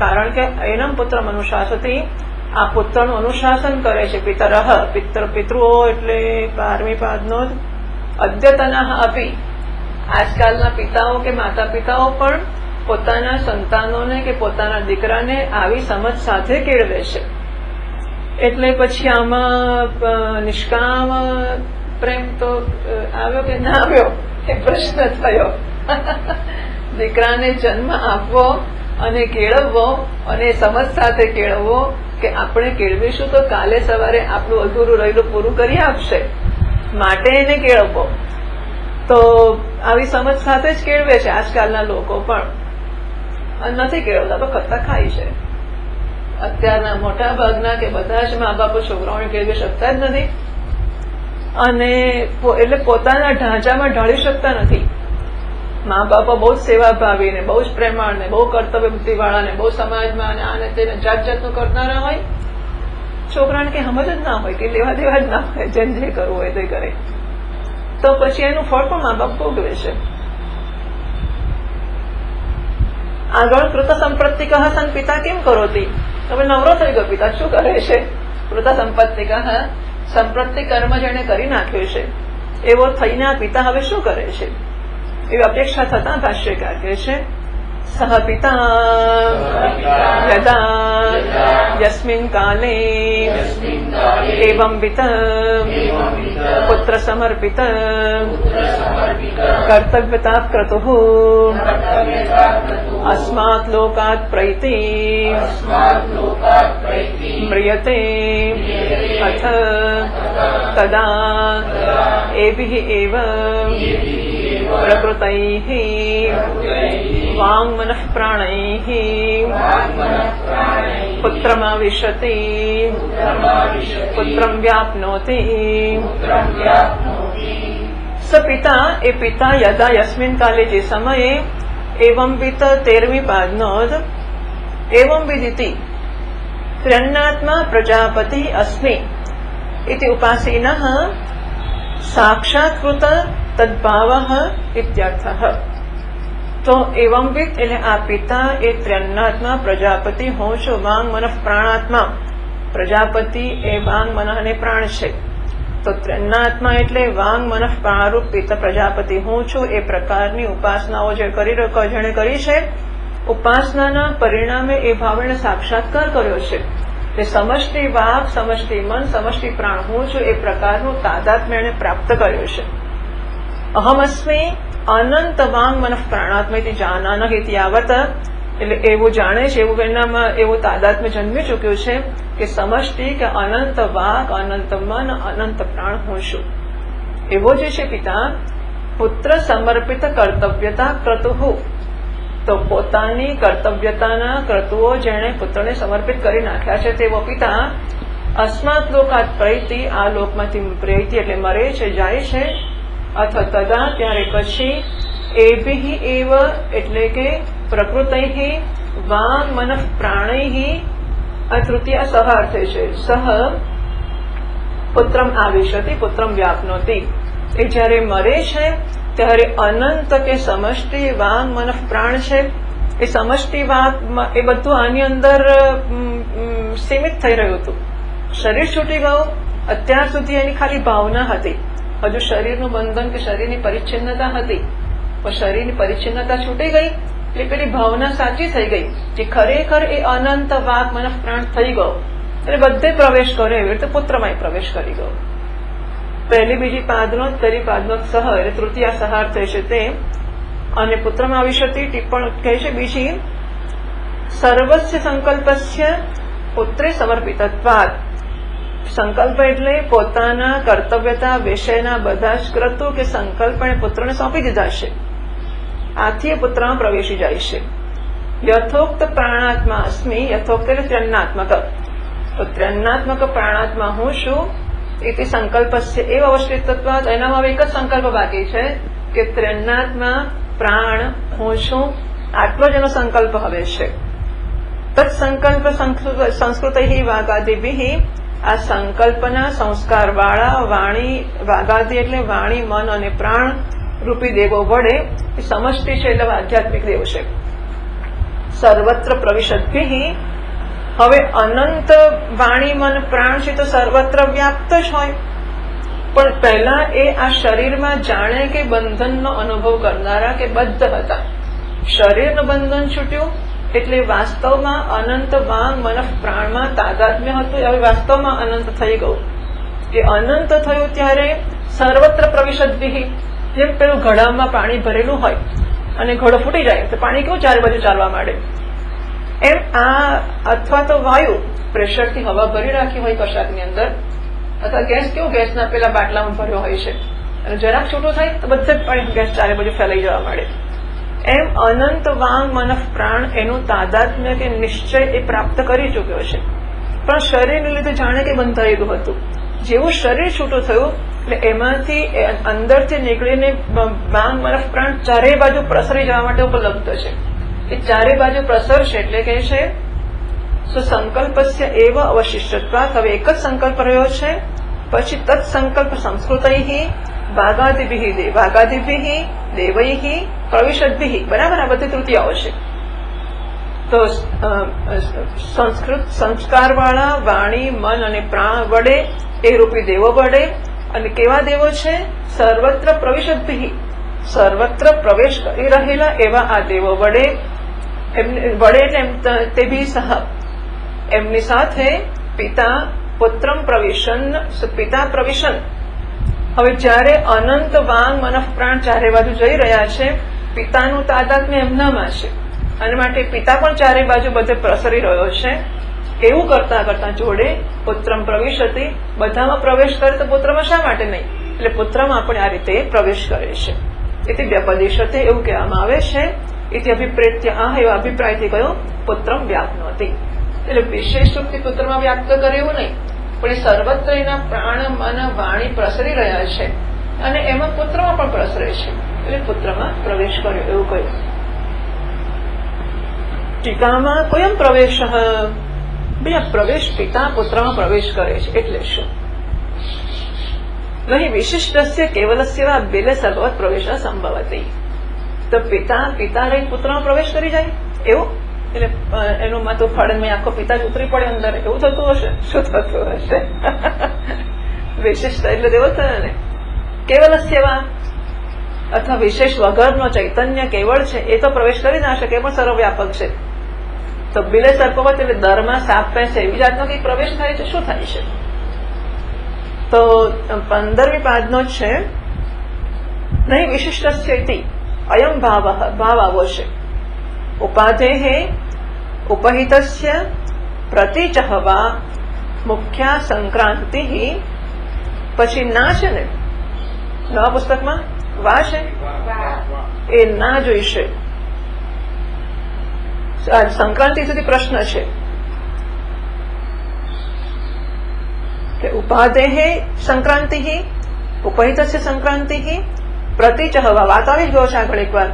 કારણ કે એનમ પુત્ર અનુશાસતી આ પુત્રનું અનુશાસન કરે છે. પિતરો એટલે 12મી પાદનો અદ્યતનઃ અપી. આજકાલના પિતાઓ કે માતા પિતાઓ પણ પોતાના સંતાનોને કે પોતાના દીકરાને આવી સમજ સાથે કેળવે છે. એટલે પછી આમાં નિષ્કામ પ્રેમ તો આવ્યો કે ના આવ્યો એ પ્રશ્ન થયો. દીકરાને જન્મ આપવો અને કેળવવો અને સમજ સાથે કેળવવો કે આપણે કેળવીશું તો કાલે સવારે આપણું અધૂરું રહેલું પૂરું કરી આપશે, માટે એને કેળવવો. તો આવી સમજ સાથે જ કેળવે છે આજકાલના લોકો, પણ નથી કેળવતા તો ખત્તા ખાય છે. અત્યારના મોટા ભાગના કે બધા જ મા બાપો છોકરાઓને કેળવી શકતા જ નથી, અને એટલે પોતાના ઢાંચામાં ઢાળી શકતા નથી. મા બાપા બહુ જ સેવાભાવી ને બહુ જ પ્રેમાળ ને બહુ કર્તવ્ય બુદ્ધિવાળા ને બહુ સમાજમાં અને આને તેને જાત જાતનું કરનારા હોય, છોકરાને કઈ સમજ જ ના હોય, કે લેવા દેવા જ ના હોય, જેમ જે કરવું હોય તે કરે, તો પછી એનું ફળ પણ મા બાપ ભોગવે છે. આગળ કૃત સંપ્રતિક સન પિતા કેમ કરોતી, હવે નવરો થઈ ગયો પિતા શું કરે છે? કૃત સંપત્તિક સંપ્રતિ કર્મ જેને કરી નાખ્યું છે એવો થઈને આ પિતા હવે શું કરે છે? એવી અપેક્ષા થતા ભાષ્યકાર કહે છે સહ પિતા યદા યસ્મિન કાલે એવં વિત પુત્ર સમર્પિત કર્તવ્યતા ક્રતુઃ अस्मात् लोकात् प्रैति म्रियते अथ तदा एभिः एव प्रकृतैः वाङ्मनः प्राणैः पुत्रमाविशति पुत्रं व्याप्नोति स पिता ए पिता यदा यस्मिन् काले जे समये एवं वित 13મી પાદનોદ एवं विदिति त्र्यन्नात्मा प्रजापति अस्मि इति उपासीनः साक्षात्कृत तद्भावः इत्यर्थः. तो एवं वित એટલે આ પિતા એ ત્રન્નાત્મા પ્રજાપતિ હું છું, વાંગ મન પ્રાણાત્મા. પ્રજાપતિ એ વાંગ મન અને પ્રાણ છે, તો ત્રન્નાત્મા એટલે વાંગ મન પ્રાણરૂપ પિતા પ્રજાપતિ હું છું. એ પ્રકારની ઉપાસનાઓ જે જેણે કરી છે, ઉપાસનાના પરિણામે એ ભાવને સાક્ષાત્કાર કર્યો છે. તે સમષ્ટિ વાક, સમષ્ટિ મન, સમષ્ટિ પ્રાણ હું છું એ પ્રકારનું તાદાત્મ્ય એને પ્રાપ્ત કર્યું છે. અહમસ્મી અનંત વાંગ મન પ્રાણાત્મા જાનાન ઇતિ આવત, એટલે એવું જાણે છે, એવું એનામાં એવું તાદાત્મ્ય જન્મી ચૂક્યું છે કે સમષ્ટિ કે અનંત વાક, અનંત મન, અનંત પ્રાણ હું છું. એવો જે છે પિતા પુત્ર સમર્પિત કર્તવ્યતા ક્રતુઃ, તો પોતાની કર્તવ્યતાના ક્રતુઓ જેણે પુત્રને સમર્પિત કરી નાખ્યા છે તેવો પિતા અસ્માત લોકાત પ્રૈતિ, આ લોકમાંથી પ્રૈતિ એટલે મરે છે, જાય છે. અથવા તદા ત્યારે પછી એભિ એવ એટલે કે પ્રકૃતૈઃ વાંગ મન પ્રાણૈઃ, આ તૃતીય સહાર્થે છે. સહ પુત્રમ આવિશતિ પુત્રમ વ્યાપનોતિ, એ જયારે મરે છે ત્યારે અનંત કે સમષ્ટિ વાંગ મન પ્રાણ છે. એ સમષ્ટિ વાંગ એ બધું આની અંદર સીમિત થઈ રહ્યું હતું. શરીર છૂટી ગયું, અત્યાર સુધી એની ખાલી ભાવના હતી, હજુ શરીરનું બંધન કે શરીરની પરિચ્છિન્નતા હતી, પણ શરીરની પરિચ્છિન્નતા છૂટી ગઈ એટલે પેલી ભાવના સાચી થઈ ગઈ કે ખરેખર એ અનંત વાક મન પ્રાણ થઈ ગયો, એટલે બધે પ્રવેશ કરે એવી રીતે પુત્રમાં પ્રવેશ કરી ગયો. પહેલી બીજી પાદનોત, તેરી પાદનોત સહ એટલે તૃતીય સહાર થઈ છે તે. અને પુત્રમાં આવિશતિ ટિપ્પણ કહે છે બીજી, સર્વસ્ય સંકલ્પસ્ય પુત્રે સમર્પિતત્વાદ. સંકલ્પ એટલે પોતાના કર્તવ્યતા વિષયના બધા જ ક્રતુ કે સંકલ્પ પુત્રને સોંપી દીધા છે, આથી પુત્રમાં પ્રવેશી જાય છે. યથોક્ત પ્રાણાત્મા અસ્મિ, યથોક્ત એટલે ત્રન્નાત્મક, તો ત્રન્નાત્મક પ્રાણાત્મા હું છું. એથી સંકલ્પ છે એ અવસ્થિતત્વાદ, એનામાં એક જ સંકલ્પ બાકી છે કે ત્રન્નાત્મા પ્રાણ હું છું, આટલો જ એનો સંકલ્પ હવે છે. તત્સંકલ્પ સંસ્કૃતૈઃ વાગાદિભિઃ, આ સંકલ્પના સંસ્કાર વાળા વાણી, વાગાદી એટલે વાણી, મન અને પ્રાણ રૂપી દેવો વડે, એ સમષ્ટિ છે એટલે આધ્યાત્મિક દેવ છે. સર્વત્ર પ્રવિશદ્ભિઃ, હવે અનંત વાણી મન પ્રાણ છે તો સર્વત્ર વ્યાપ્ત જ હોય, પણ પહેલા એ આ શરીરમાં જાણે કે બંધનનો અનુભવ કરનારા કે બદ્ધ હતા. શરીરનું બંધન છૂટ્યું એટલે વાસ્તવમાં અનંત વાંગ મન પ્રાણમાં તાદાત્મ્ય હતું, હવે વાસ્તવમાં અનંત થઈ ગયું. એ અનંત થયું ત્યારે સર્વત્ર પ્રવિશદ્ભિઃ, જેમ પેલું ઘડામાં પાણી ભરેલું હોય અને ઘડો ફૂટી જાય તો પાણી કેવું ચારે બાજુ ચાલવા માંડે, એમ આ અથવા તો વાયુ પ્રેશરથી હવા ભરી રાખી હોય કશાકની અંદર, અથવા ગેસ કેવું ગેસના પેલા બાટલામાં ભર્યો હોય છે અને જરાક છૂટું થાય તો બધે ગેસ ચારે બાજુ ફેલાઈ જવા માંડે. એમ અનંત વાંગ મન પ્રાણ એનું તાદાત્મ્ય કે નિશ્ચય એ પ્રાપ્ત કરી ચૂક્યો છે, પણ શરીરને લીધે જાણે કે બંધાયેલું હતું. જેવું શરીર છૂટું થયું એટલે એમાંથી અંદરથી નીકળીને વાંગ મનઃ પ્રાણ ચારે બાજુ પ્રસરી જવા માટે ઉપલબ્ધ છે. એ ચારે બાજુ પ્રસરશે એટલે કે છે સંકલ્પસ્ય એવ અવશિષ્ટત્વાत्. હવે એક જ સંકલ્પ રહ્યો છે, પછી તત્સંકલ્પ સંસ્કૃતૈ વાગાદિભિ દેવૈ પ્રવિશદ્ભિ. બરાબર, આ બધી તૃતીયાઓ છે. તો સંસ્કૃત સંસ્કારવાળા વાણી, મન અને પ્રાણ વડે એ રૂપી દેવો વડે. અને કેવા દેવો છે? સર્વત્ર પ્રવિશદ્ભિ, સર્વત્ર પ્રવેશ કરી રહેલા એવા આ દેવો વડે. વડે એટલે તે ભી સહ, એમની સાથે પિતા પુત્રમ પ્રવિશન, પિતા પ્રવિશન. હવે જયારે અનંત વાંગ મનઃ પ્રાણ ચારે બાજુ જઈ રહ્યા છે, પિતાનું તાદાત્મ્ય એમનામાં છે, અને માટે પિતા પણ ચારે બાજુ બધે પ્રસરી રહ્યો છે. એવું કરતા કરતા જોડે પુત્રમ પ્રવિશતી, બધામાં પ્રવેશ કરે તો પુત્રમાં શા માટે નહીં? એટલે પુત્રમાં પણ આ રીતે પ્રવેશ કરે છે. એથી વ્યપદેશતે એવું કહેવામાં આવે છે. એથી અભિપ્રેત્ય આ એવો અભિપ્રાયથી કયો પુત્રમ વ્યાપ્નોતિ. એટલે વિશેષ રૂપથી પુત્રમાં વ્યાપ્ત કરે એવું નહીં, પણ એ સર્વત્ર એના પ્રાણ, મન, વાણી પ્રસરી રહ્યા છે, અને એમાં પુત્રમાં પણ પ્રસરે છે, એટલે પુત્રમાં પ્રવેશ કર્યો એવું કહ્યું. ટીકામાં કોયમ પ્રવેશ, બીજા પ્રવેશ પિતા પુત્રમાં પ્રવેશ કરે છે એટલે શું? નહીં વિશિષ્ટસ્ય કેવલસ્ય વા બિલે સર્વત પ્રવેશ સંભવતી. તો પિતા રહી પુત્રમાં પ્રવેશ કરી જાય એવું? એટલે એનું માથું ફાડે આખો પિતા જ ઉતરી પડે અંદર, એવું થતું હશે? શું થતું હશે? વિશિષ્ટ એટલે દેવો થયો ને. કેવલસ્ય વા અથવા વિશેષ વગરનો ચૈતન્ય કેવળ છે એ તો પ્રવેશ કરી ના શકે, એ પણ સર્વવ્યાપક છે. તો બિલે સર્પવત એટલે દરમાં સાપ પહેશે એવી જાતનો કઈ પ્રવેશ થાય છે, શું થાય છે? તો 15મી પાદનો છે નહીં વિશિષ્ટસ્ય અયમ ભાવ આવો છે. ઉપાધેઃ ઉપહિતસ્ય પ્રતિચઃ વા મુખ્યા સંક્રાંતિ. પછી ના છે ને નવા પુસ્તકમાં વા છે, એ ના જોઈશે. સંક્રાંતિ સુધી પ્રશ્ન છે કે ઉપાધેઃ સંક્રાંતિ, ઉપહિતસ્ય સંક્રાંતિ, પ્રતિચઃ વા. વાત આવી જ ગયો છે આગળ એકવાર.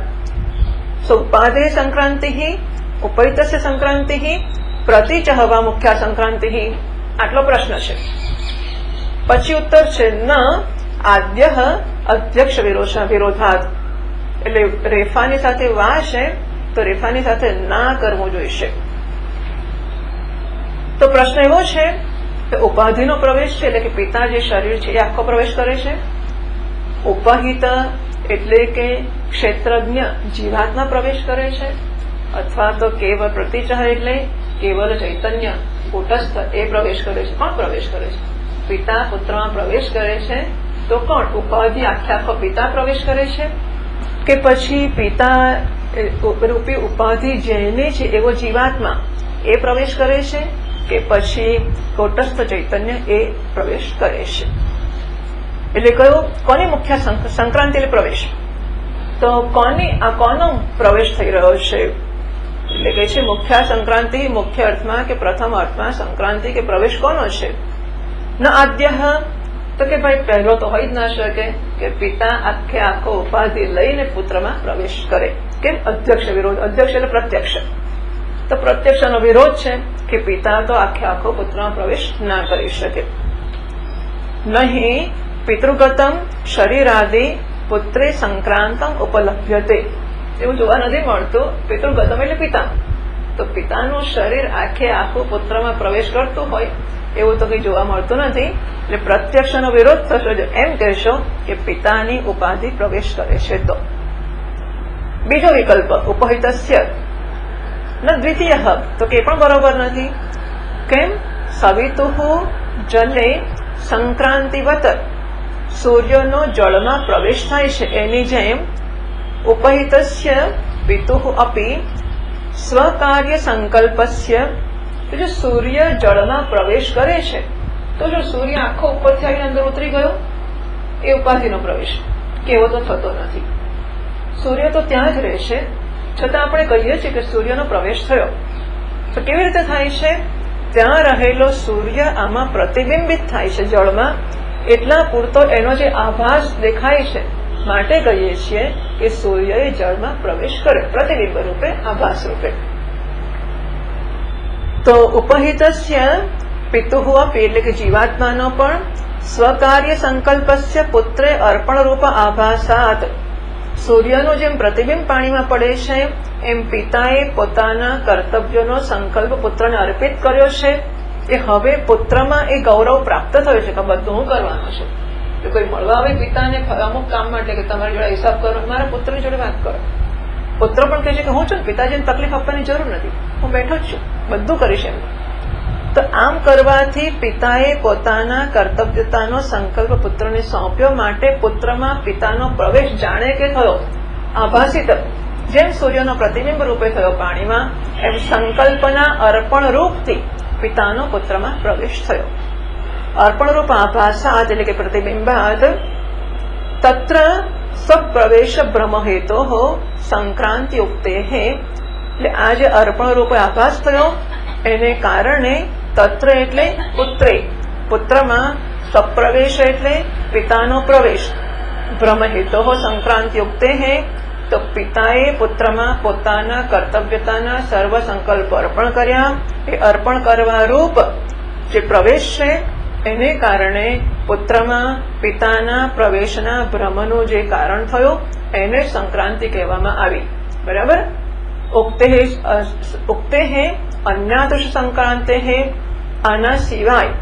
ઉપાધેઃ સંક્રાંતિ, ઉપહિતસ્ય સંક્રાંતિ, પ્રતિચઃ વા મુખ્યા સંક્રાંતિ. આટલો પ્રશ્ન છે. પછી ઉત્તર છે ન આદ્યઃ અધ્યક્ષ વિરોધાત. એટલે રેફાની સાથે વા છે તો રેફાની સાથે ના કરવું જોઈશે. તો પ્રશ્ન એવો છે કે ઉપાધિનો પ્રવેશ છે એટલે કે પિતા જે શરીર છે એ આખો પ્રવેશ કરે છે. ઉપહિત એટલે કે ક્ષેત્રજ્ઞ જીવાત્મા પ્રવેશ કરે છે, અથવા તો કેવળ પ્રતિચઃ એટલે કેવલ ચૈતન્ય કુટસ્થ એ પ્રવેશ કરે છે. કોણ પ્રવેશ કરે છે? પિતા પુત્રમાં પ્રવેશ કરે છે. તો કોણ? ઉપાધિ આખો પિતા પ્રવેશ કરે છે, કે પછી પિતા રૂપી ઉપાધિ જેને છે એવો જીવાત્મા એ પ્રવેશ કરે છે, કે પછી કુટસ્થ ચૈતન્ય એ પ્રવેશ કરે છે? એટલે કયો કોની મુખ્ય સંક્રાંતિ એટલે પ્રવેશ? તો કોનો પ્રવેશ થઈ રહ્યો છે? એટલે કે છે મુખ્ય સંક્રાંતિ. મુખ્ય અર્થમાં કે પ્રથમ અર્થમાં સંક્રાંતિ કે પ્રવેશ કોનો છે? ન આદ્ય, તો કે ભાઈ પહેલો તો હોય જ ના શકે કે પિતા આખો ઉપાધિ લઈને પુત્રમાં પ્રવેશ કરે. કેમ? અધ્યક્ષ વિરોધ. અધ્યક્ષ એટલે પ્રત્યક્ષ. તો પ્રત્યક્ષનો વિરોધ છે કે પિતા તો આખો પુત્રમાં પ્રવેશ ના કરી શકે. નહીં પિતૃગતમ શરીરાદિ પુત્રે સંક્રાંતમ ઉપલભ્યતે. એવું જોવા નથી મળતું. પિતૃગતમ એટલે પિતા. તો પિતાનું શરીર આખું પુત્રમાં પ્રવેશ કરતું હોય એવું તો કઈ જોવા મળતું નથી. એટલે પ્રત્યક્ષનો વિરોધ થશે જો એમ કહેશો કે પિતાની ઉપાધિ પ્રવેશ કરે છે તો. બીજો વિકલ્પ ઉપહિતસ્ય ન દ્વિતીય, તો કે પણ બરોબર નથી. કેમ? સવિતુઃ જલે સંક્રાંતિવત સૂર્યનો જળમાં પ્રવેશ થાય છે એની જેમ ઉપહિતસ્ય પિતુઃ અપી સ્વકાર્ય સંકલ્પસ્ય. જો સૂર્ય જળમાં પ્રવેશ કરે છે તો જો સૂર્ય આખો ઉપરથી આવીને અંદર ઉતરી ગયો એ ઉપાધિનો પ્રવેશ કેવો તો થતો નથી. સૂર્ય તો ત્યાં જ રહેશે, છતાં આપણે કહીએ છીએ કે સૂર્યનો પ્રવેશ થયો. તો કેવી રીતે થાય છે? ત્યાં રહેલો સૂર્ય આમાં પ્રતિબિંબિત થાય છે જળમાં, એટલા પૂરતો એનો જે આભાસ દેખાય છે માટે કહીએ છીએ કે સૂર્યએ જળમાં પ્રવેશ કર્યો, પ્રતિબિંબ રૂપે, આભાસ રૂપે. તો ઉપહિતસ્ય પિતુઃ અપી એટલે કે જીવાત્માનો પણ સ્વકાર્ય સંકલ્પસ્ય પુત્રે અર્પણ રૂપ આભાસાત, સૂર્યનું જેમ પ્રતિબિંબ પાણીમાં પડે છે એમ પિતાએ પોતાના કર્તવ્યનો સંકલ્પ પુત્રને અર્પિત કર્યો છે કે હવે પુત્રમાં એ ગૌરવ પ્રાપ્ત થયો છે કે બધું હું કરવાનું છે. તો કોઈ મળવા આવે પિતાને અમુક કામ માટે કે તમારી જોડે હિસાબ કરો, મારા પુત્રની જોડે વાત કરો. પુત્ર પણ કહે છે કે હું છું ને, પિતાજીને તકલીફ આપવાની જરૂર નથી, હું બેઠો જ છું, બધું કરીશ એમ. તો આમ કરવાથી પિતાએ પોતાના કર્તવ્યતાનો સંકલ્પ પુત્રને સોંપ્યો માટે પુત્રમાં પિતાનો પ્રવેશ જાણે કે થયો, આભાસિત, જેમ સૂર્યનો પ્રતિબિંબ રૂપે થયો પાણીમાં, એમ સંકલ્પના અર્પણ રૂપથી પિતાનો પુત્રમાં પ્રવેશ થયો. અર્પણ રૂપ આભાસાત એટલે કે પ્રતિબિંબાત તત્ર સપ્રવેશ બ્રહ્મ હેતો સંક્રાંતિ ઉક્તે, એટલે આ જે અર્પણ રૂપે આભાસ થયો એને કારણે તત્ર એટલે પુત્રે, પુત્રમાં સપ્રવેશ એટલે પિતાનો પ્રવેશ, બ્રહ્મ હેતો સંક્રાંતિ ઉક્તે હે, તો પિતાએ પુત્રમાં પોતાના કર્તવ્યતાના સર્વ સંકલ્પ અર્પણ કર્યા. એ અર્પણ કરવા રૂપ જે પ્રવેશ છે એને કારણે પુત્રમાં પિતાના પ્રવેશના ભ્રમનું જે કારણ થયું એને સંક્રાંતિ કહેવામાં આવી. બરાબર. ઉક્તે હે અન્યાદૃશ સંક્રાંતે હે, આના સિવાય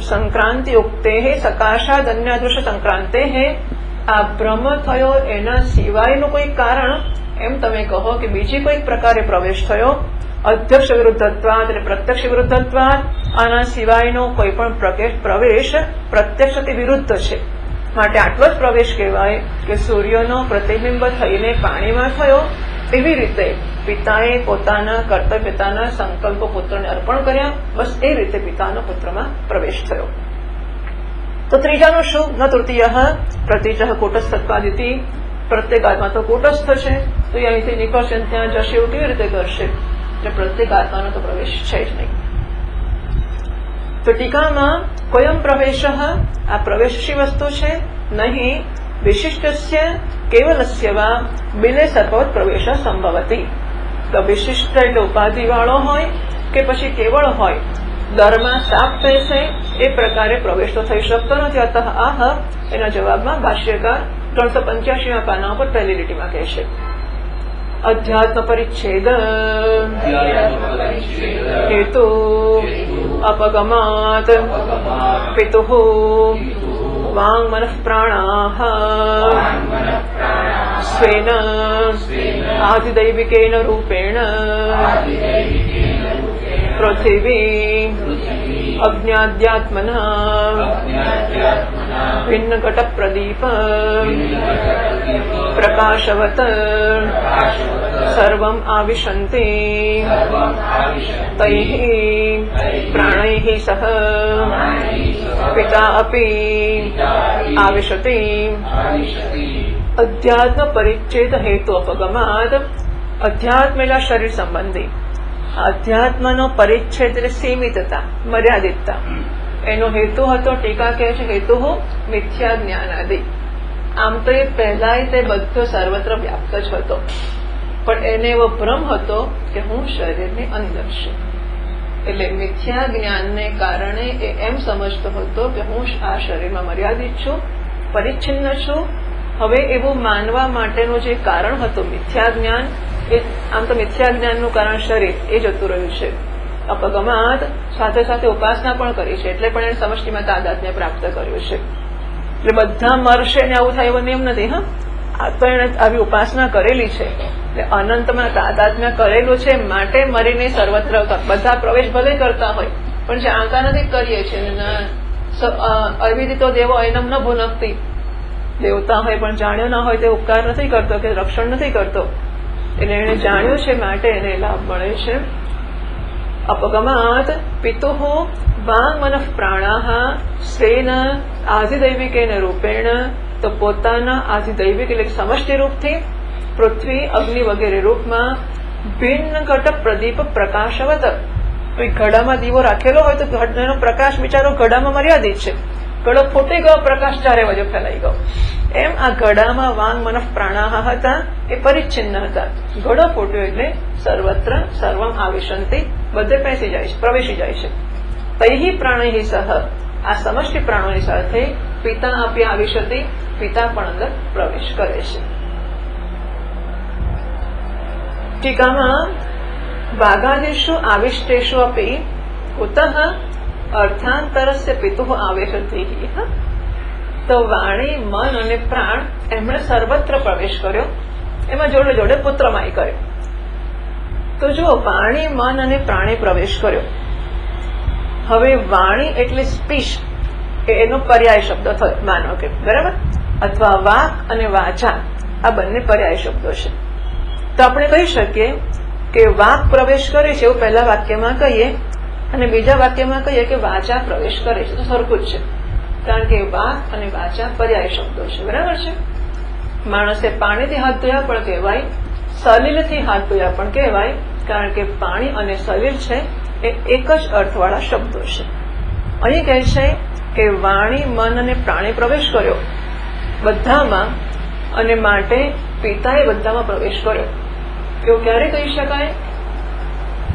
સંક્રાંતિ ઉક્તે હે સકાશાદ અન્યાદૃશ સંક્રાંતે હે, આ ભ્રમ થયો એના સિવાયનું કોઈ કારણ એમ તમે કહો કે બીજી કોઈક પ્રકારે પ્રવેશ થયો, અધ્યક્ષ વિરુદ્ધત્વાદ એટલે પ્રત્યક્ષ વિરુદ્ધત્વાદ, આના સિવાયનો કોઈ પણ પ્રવેશ પ્રત્યક્ષથી વિરુદ્ધ છે માટે આટલો જ પ્રવેશ કહેવાય કે સૂર્યનો પ્રતિબિંબ થઈને પાણીમાં થયો. એવી રીતે પિતાએ પોતાના કર્તવ્યતાના સંકલ્પો પુત્રને અર્પણ કર્યા, બસ એ રીતે પિતાનો પુત્રમાં પ્રવેશ થયો. તો ત્રીજાનું શું? ન તૃતીય પ્રતિજ કૂટસ્થત્વાદિતિ, પ્રત્યેક આત્મા તો કૂટસ્થ છે, તો એ અહીંથી નીકળશે ત્યાં જશે એવું કેવી રીતે કરશે? એટલે પ્રત્યેક આત્માનો તો પ્રવેશ છે જ નહીં. તો ટીકામાં કોયમ પ્રવેશ, આ પ્રવેશ શી વસ્તુ છે? નહીં વિશિષ્ટસ્ય કેવલસ્ય વા બિલે સર્વવત પ્રવેશ સંભવતી. તો વિશિષ્ટ એટલે ઉપાધિ વાળો હોય કે પછી કેવળ હોય, દરમાં સાપ થશે એ પ્રકારે પ્રવેશ તો થઈ શકતો નથી. અતઃ આહ એના જવાબમાં ભાષ્યકાર 385 પાના પર પહેલી લીટીમાં કહે છે અધ્યાત્મ પરિચ્છેદ હેતુ અપગમાત પિતુઃ વાંગ મનઃ પ્રાણાઃ સ્વેન આદિદૈવિકેન રૂપેણ પૃથિવી અજ્ઞાદ્યાત્મના ભિન્નઘટ પ્રદીપ પ્રકાશવત સર્વમ આવિશન્તિ તૈઃ પ્રાણૈઃ સહ પિતા અપી આવિશતિ. અધ્યાત્મ પરિચ્છેદ હેતુ અપગમાત, અધ્યાત્મ એટલે શરીર સંબંધી, અધ્યાત્મનો પરિચ્છેદ એટલે સીમિતતા, મર્યાદિતતા, એનો હેતુ હતો. ટીકા કહે છે હેતુ મિથ્યા જ્ઞાનાદિ. આમ તો એ પહેલાય તે બધો સર્વત્ર વ્યાપ્ત જ હતો, પણ એને એવો ભ્રમ હતો કે હું શરીરની અંદર છું. એટલે મિથ્યા જ્ઞાનને કારણે એ એમ સમજતો હતો કે હું આ શરીરમાં મર્યાદિત છું, પરિચ્છિન્ન છું. હવે એવું માનવા માટેનું જે કારણ હતું મિથ્યા જ્ઞાન, એ આમ તો મિથ્યા જ્ઞાનનું કારણ શરીર એ જતું રહ્યું છે. અપગમાત સાથે સાથે ઉપાસના પણ કરી છે, એટલે પણ એને સમષ્ટિમાં તાદાત્મ્ય પ્રાપ્ત કર્યું છે. એટલે બધા મરશે ને આવું થાય એવો નિયમ નથી. હા, આ તો એને આવી ઉપાસના કરેલી છે, એટલે અનંતમાં તાદાત્મ્ય કરેલું છે માટે મરીને સર્વત્ર બધા પ્રવેશ ભલે કરતા હોય પણ જાણતા નથી કરીએ છીએ. અવિદિતો તો દેવો એનમ ન ભૂનકતી, દેવતા હોય પણ જાણ્યો ના હોય તે ઉપકાર નથી કરતો કે રક્ષણ નથી કરતો, એટલે એને જાણ્યું છે માટે એને લાભ મળે છે. અપગમાત પિતુઃ વાંગ મનઃ પ્રાણાઃ સ્વેન આધિદૈવિકેન રૂપેણ, તો પોતાના આધિદૈવિક એટલે સમષ્ટિ રૂપથી પૃથ્વી અગ્નિ વગેરે રૂપમાં ભિન્ન ઘટ પ્રદીપ પ્રકાશવત. કોઈ ઘડામાં દીવો રાખેલો હોય તો એનો પ્રકાશ બિચારો ઘડામાં મર્યાદિત છે, ઘડો ફૂટી ગયો, પ્રકાશ ચારે બાજુ ફેલાઈ ગયો. એમ આ ઘડામાં વાંગ મનઃ પ્રાણાહ હતા એ પરિચ્છિન્ન હતા. ઘડો ફૂટ્યો એટલે સર્વત્ર સર્વમ આવિશંતિ, બધે પ્રવેશી જાય છે. તૈહિ પ્રાણૈહિ સહ, આ સમષ્ટિ પ્રાણોની સાથે પિતા આપી આવિશતિ, પિતા પણ અંદર પ્રવેશ કરે છે. ટીકામાં ભાગાદિષુ આવિષ્ટેષુ અપી કુતઃ અર્થાંતરસ્ય પિતુઃ આવેશતિ. તો વાણી, મન અને પ્રાણ એમણે સર્વત્ર પ્રવેશ કર્યો, એમાં જોડે જોડે પુત્રમાય કર્યો. તો જો વાણી, મન અને પ્રાણે પ્રવેશ કર્યો. હવે વાણી એટલે સ્પીચ, એનો પર્યાય શબ્દ થયો, માનો કે બરાબર, અથવા વાક અને વાચા આ બંને પર્યાય શબ્દો છે. તો આપણે કહી શકીએ કે વાક પ્રવેશ કરે છે એવું પહેલા વાક્યમાં કહીએ, અને બીજા વાક્યમાં કહીએ કે વાચા પ્રવેશ કરે છે, તો સરખું જ છે, કારણ કે વાક અને વાચા પર્યાય શબ્દો છે. બરાબર છે. માણસે પાણીથી હાથ ધોયા પણ કહેવાય, સલીલથી હાથ ધોયા પણ કહેવાય, કારણ કે પાણી અને સલીલ છે એ એક જ અર્થવાળા શબ્દો છે. અહીં કહે છે કે વાણી, મન અને પ્રાણે પ્રવેશ કર્યો બધામાં, અને માટે પિતાએ બધામાં પ્રવેશ કર્યો. એવું ક્યારે કહી શકાય?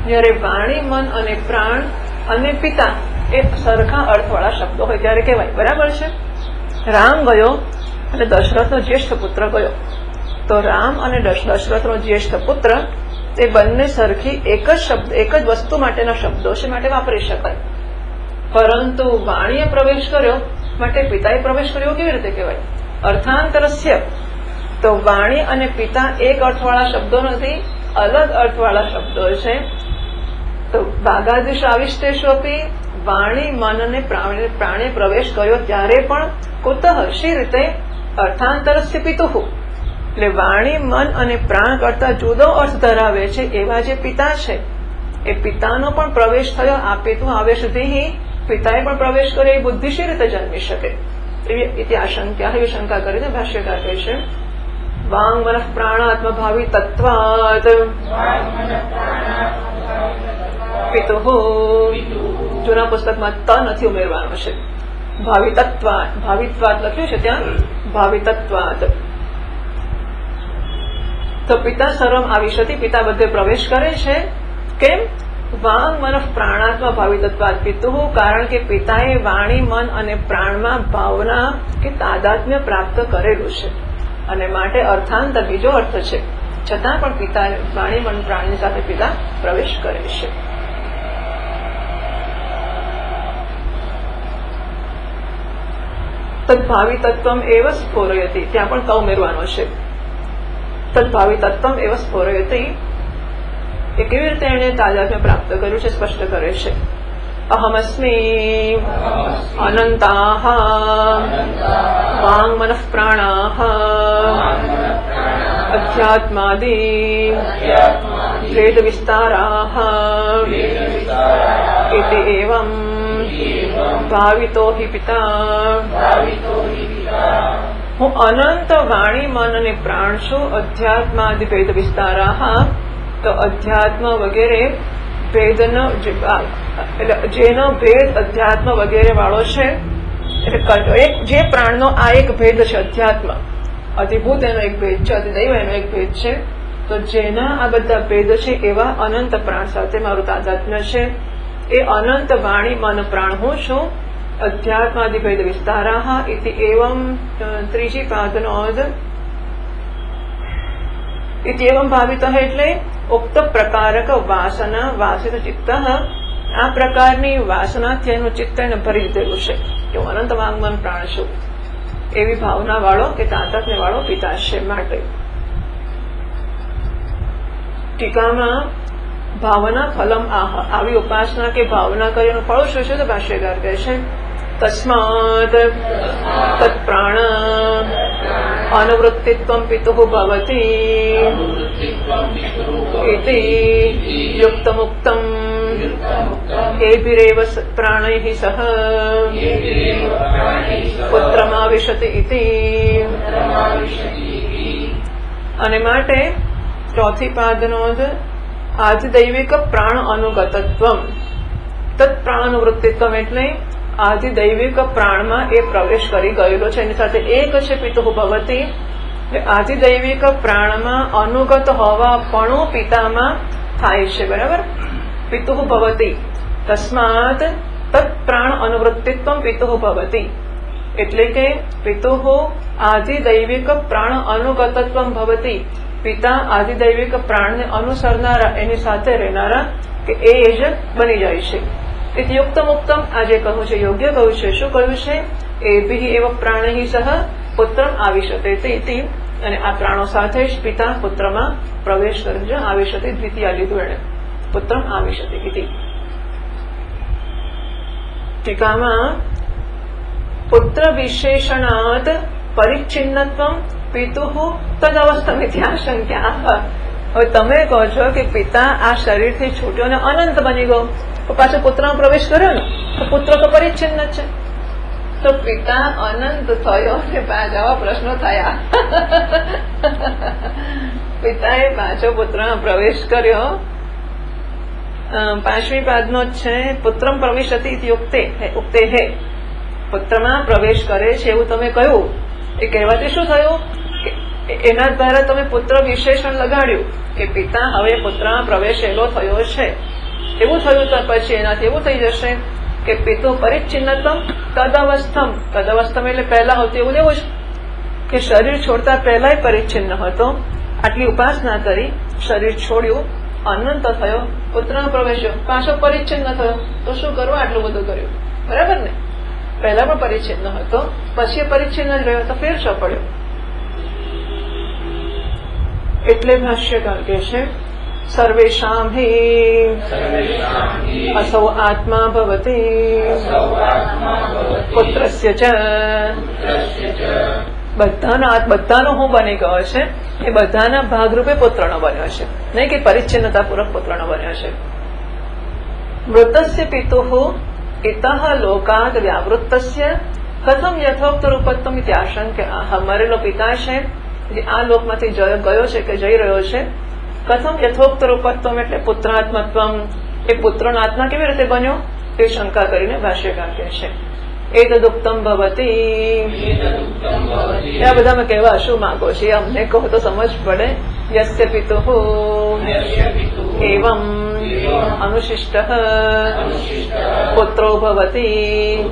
જયારે વાણી, મન અને પ્રાણ અને પિતા એ સરખા અર્થવાળા શબ્દો હોય ત્યારે કહેવાય. બરાબર છે. રામ ગયો અને દશરથનો જ્યેષ્ઠ પુત્ર ગયો, તો રામ અને દશરથનો જ્યેષ્ઠ પુત્ર એ બંને સરખી એક જ શબ્દ, એક જ વસ્તુ માટેના શબ્દો છે, માટે વાપરી શકાય. પરંતુ વાણીએ પ્રવેશ કર્યો માટે પિતાએ પ્રવેશ કર્યો કેવી રીતે કહેવાય? અર્થાંતરસ્ય. તો વાણી અને પિતા એક અર્થવાળા શબ્દો નથી, અલગ અર્થવાળા શબ્દો છે. તો ભાગાદિષુ આવિષ્ટેષુ અપી, વાણી, મન અને પ્રાણે પ્રવેશ કર્યો ત્યારે પણ કુતઃ, શી રીતે? અર્થાંતરસ્ય પિતુઃ, એટલે વાણી, મન અને પ્રાણ કરતા જુદો અર્થ ધરાવે છે એવા જે પિતા છે એ પિતાનો પણ પ્રવેશ થયો. આ પિતુ આવેશધિ, પિતાએ પણ પ્રવેશ કર્યો, એ બુદ્ધિ શી રીતે જન્મી શકે? એવી આશંકા, એવી શંકા કરીને ભાષ્યકાર કહે છે વાંગ મનઃ પ્રાણાત્મભાવી તત્વાત પિતુઃ. જૂના પુસ્તકમાં ત નથી ઉમેરવાનો છે, ભાવિતત્વાત, ભાવિત્વાત લખ્યું છે ત્યાં, ભાવિતત્વાત. તો પિતા સર્વમ આવિશતિ, પિતા બધે પ્રવેશ કરે છે. કેમ? વાંગ મનઃ પ્રાણાત્મા ભાવિતત્વાત પિતુઃ, કારણ કે પિતાએ વાણી, મન અને પ્રાણમાં ભાવના કે તાદાત્મ્ય પ્રાપ્ત કરેલું છે, અને માટે અર્થાંતર બીજો અર્થ છે, છતાં પણ પિતા વાણી, મન, પ્રાણની સાથે પિતા પ્રવેશ કરે છે. તદ્ભાવિ તત્વમ એવ સ્ફોરયતિ, ત્યાં પણ ક ઉમેરવાનો છે. તદ્ભાવિ તત્વમ એવ સ્ફોરયતિ, એ કેવી રીતે એને તાદાત્મ્ય પ્રાપ્ત કર્યું છે સ્પષ્ટ કરે છે. અહમસ્મી અનંતાઃ વાંગ મનઃ પ્રાણાઃ અધ્યાત્માદિ ભેદ વિસ્તારાઃ ઇતિ એવં ભાવિતો હિ પિતા. હું અનંત વાણી, મન અને પ્રાણ છું. અધ્યાત્માદિ ભેદ વિસ્તારાઃ, તો અધ્યાત્મ વગેરે ભેદનો, જેનો ભેદ અધ્યાત્મ વગેરે વાળો છે, એટલે જે પ્રાણનો આ એક ભેદ છે અધ્યાત્મ, અધિભૂત એનો એક ભેદ છે, અધિદૈવ એનો એક ભેદ છે. તો જેના આ બધા ભેદ છે એવા અનંત પ્રાણ સાથે મારું તાદાત્મ્ય છે. એ અનંત વાણી, મન, પ્રાણ હું છું. અધ્યાત્માદિ ભેદ વિસ્તારાઃ ઇતિ એવં, ત્રીજી પાદનોદ, ઇતિ એવં ભાવિતઃ એટલે ઉક્ત પ્રકારક વાસના વાસિત ચિત્ત, આ પ્રકારની વાસનાથી એનું ચિત્ત એને ભરી દીધેલું છે કે હું અનંત વાંગ, મન, પ્રાણ છું, એવી ભાવના વાળો કે તાદાત્મ્ય વાળો પિતા છે. માટે ટીકામાં ભાવના ફલમ આહ, આવી ઉપાસના કે ભાવના કરી એનું ફળ શું છે? તો ભાષ્યકાર કહે છે તસ્માત તત્પ્રાણ અનુવૃત્તિત્વં પિતુઃ ભવતિ ઇતિ યુક્તમુક્તમ એભિરેવ પ્રાણૈઃ સહ પુત્રમાવિશતિ ઇતિ. અને માટે ચોથી પાદનોદ આધિદૈવિક પ્રાણ અનુગતત્વમ, તત્પ્રાણ અનુવૃત્તિત્વમ એટલે આદિદૈવિક પ્રાણમાં એ પ્રવેશ કરી ગયેલો છે. એની સાથે એક છે પિતુઃ ભવતી. આદિદૈવિક પ્રાણમાં અનુગત હોવા પણ પિતામાં થાય છે. બરાબર. પિતુઃ ભવતી તસ્માત તત્ પ્રાણ અનુવૃત્તિત્વ પિતુઃ ભવતી. એટલે કે પિતુઃ આદિદૈવિક પ્રાણ અનુગતત્વ ભવતી. પિતા આદિદૈવિક પ્રાણને અનુસરનારા, એની સાથે રહેનારા કે એ જ બની જાય છે. એટલે યુક્તમ ઉક્તમ આ જે કહ્યું છે યોગ્ય કહ્યું છે. શું કહ્યું છે? એભિઃ એવ પ્રાણૈઃ સહ પુત્રમ આવિશતે ઇતિ. અને આ પ્રાણો સાથે જ પિતા પુત્રમાં પ્રવેશ કરે છે. આવિશતે દ્વિતીય લીધું એને, પુત્રમ આવિશતે ઇતિ. ટીકામાં પુત્ર વિશેષણાત પરિચ્છિન્નત્વમ પિતુઃ તદવસ્થમિતિ આશંક્યા. હવે તમે કહો છો કે પિતા આ શરીરથી છૂટ્યો અને અનંત બની ગયો, તો પાછો પુત્રમાં પ્રવેશ કર્યો ને, તો પુત્ર તો પરિચ્છિન્ન છે. તો પિતા અનંત થયો ને પાછા આવા પ્રશ્નો થયા. પિતાએ પાછો પુત્રમાં પ્રવેશ કર્યો. 5મી પાદનો જ છે. પુત્રમ પ્રવિશતિ ઇતિ ઉક્તે હે. પુત્રમાં પ્રવેશ કરે છે એવું તમે કહ્યું. એ કહેવાથી શું થયું? એના દ્વારા તમે પુત્ર વિશેષણ લગાડ્યું કે પિતા હવે પુત્રમાં પ્રવેશેલો થયો છે એવું થયું. તો પછી એનાથી એવું થઈ જશે કે પિતુ પરિચ્છિન્નતમ તદવસ્થમ. તદવસ્થમ એટલે પહેલા હતું એવું લેવું છે કે શરીર છોડતા પહેલા પરિચ્છિન્ન હતો. આટલી ઉપાસના કરી, શરીર છોડ્યું, અનંત થયો, પુત્રમાં પ્રવેશ્યો, પાછો પરિચ્છિન્ન થયો. તો શું કરવું? આટલું બધું કર્યું. બરાબર ને? પહેલા પણ પરિચ્છિન્ન હતો, પછી પરિચ્છિન્ન જ રહ્યો, તો ફેર શું પડ્યો? એટલે ભાષ્યકાર કહે છે સર્વેષાં હિ અસૌ આત્મા ભવતી પુત્રસ્ય ચ. બધાનો હું બની ગયો છે, એ બધાના ભાગરૂપે પુત્રનો બન્યો છે, નહીં કે પરિચ્છિન્નતાપૂર્વક પુત્રનો બન્યો છે. મૃતસ્ય પિતુઃ ઇતઃ લોકાત વ્યાવૃત્તસ્ય કથમ યથોક્ત રૂપત્વમ ઇત્યાશંક્ય. મરેલો પિતા છે જે આ લોકમાંથી ગયો છે કે જઈ રહ્યો છે. કથમ યથોક્ત રૂપત્વમ એટલે પુત્રાત્મત્વમ. એ પુત્રનો આત્મા કેવી રીતે બન્યો એ શંકા કરીને ભાષ્યકાર કહે છે એતદુક્તમ ભવતી. આ બધામાં કહેવા શું માંગો છે અમને કહો તો સમજ પડે. યસ્ય પિતુઃ એવં અનુશિષ્ટ પુત્રો ભવતી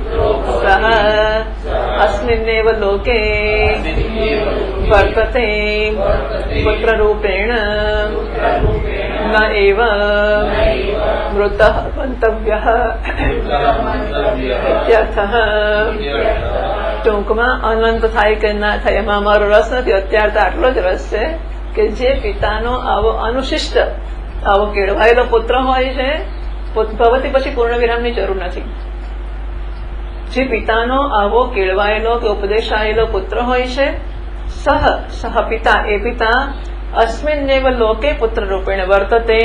સઃ અસ્મિન્નેવ લોકે વર્તતે પુત્રરૂપેણ ન એવ મૃતઃ મંતવ્યઃ ઇત્યર્થઃ. ટૂંકમાં અનંત થાય કે ના થાય એમાં અમારો રસ નથી. અત્યારે તો આટલો જ રસ છે કે જે પિતાનો આવો અનુશિષ્ટ, આવો કેળવાયેલો પુત્ર હોય છે, ભવતી પછી પૂર્ણ વિરામની જરૂર નથી. જે પિતાનો આવો કેળવાયેલો કે ઉપદેશાયેલો પુત્ર હોય છે, સહ પિતા, એ પિતા અસ્મિન્નેવ લોકે પુત્ર રૂપેણ વર્તતે.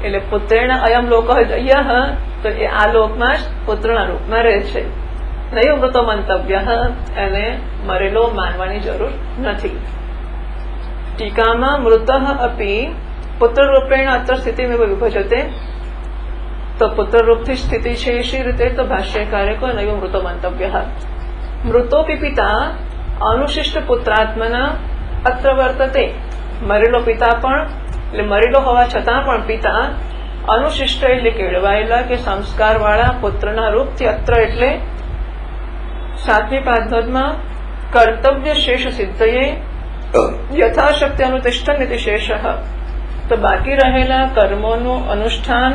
એટલે પુત્રેણ અયમ લોક યહ, તો એ આ લોકમાં જ પુત્રના રૂપમાં રહે છે. નયો મૃતો મંતવ્ય, એને મરેલો માનવાની જરૂર નથી. ટીકામાં મૃત અપી પુત્ર રૂપેણ અત્ર સ્થિતિમેવ વિભજતે. તો પુત્રરૂપથી સ્થિતિ છે એ શી રીતે? તો ભાષ્યકારે કહ્યું નયો મૃતો મંતવ્ય. મૃતોપી પિતા અનુશિષ્ટ પુત્રાત્મના અત્ર વર્તતે. મરેલો પિતા પણ, એટલે મરેલો હોવા છતાં પણ પિતા અનુશિષ્ટ એટલે કેળવાયેલા કે સંસ્કાર વાળા પુત્રના રૂપથી અત્ર એટલે 7મી પાદમાં કર્તવ્ય શેષ સિદ્ધયે યથાશક્તિ અનુતિષ્ઠન ઇતિ શેષ. તો બાકી રહેલા કર્મોનું અનુષ્ઠાન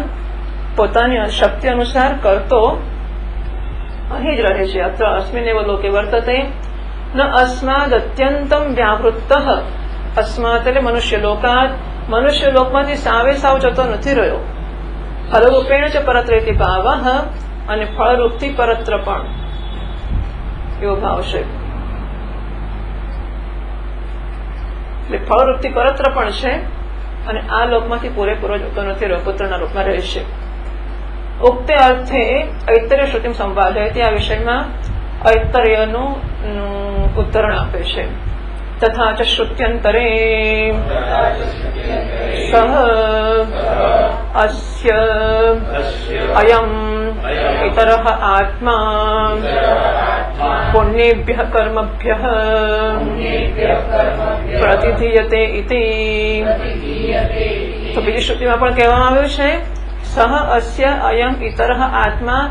પોતાની શક્તિ અનુસાર કરતો અહીં જ રહે છે. અત્ર અસ્મિન્નેવ લોકે વર્તતે ન અસ્માદ અત્યંતમ વ્યાવૃત્ત. અસ્માત એટલે મનુષ્ય લોકાત. મનુષ્ય લોકમાંથી સાવે સાવ જતો નથી રહ્યો. ફલરૂપેણ ચ પરત્રેતિ ભાવ, અને ફળરૂપથી પરત્ર પણ એવો ભાવ છે. એટલે ફળરૂપથી પરત્ર પણ છે, અને આ લોકમાંથી પૂરેપૂરો જતો નથી રહ્યો, પુત્રના રૂપમાં રહે છે. ઉક્તે અર્થે ઐતરેય શ્રુતિમ સંવાદયતિ. આ વિષયમાં ઐતરેયનું ઉદાહરણ આપે છે. તથા ચ શ્રુત્યંતરે સહ અસ્ય અયમ इतरः आत्मा पुण्येभ्यः कर्मभ्यः प्रतिधीयते इति। तो બીજી શ્રુતિમાં પણ કહેવામાં આવ્યું છે સહ અસ્ય અયમ ઇતરઃ આત્મા,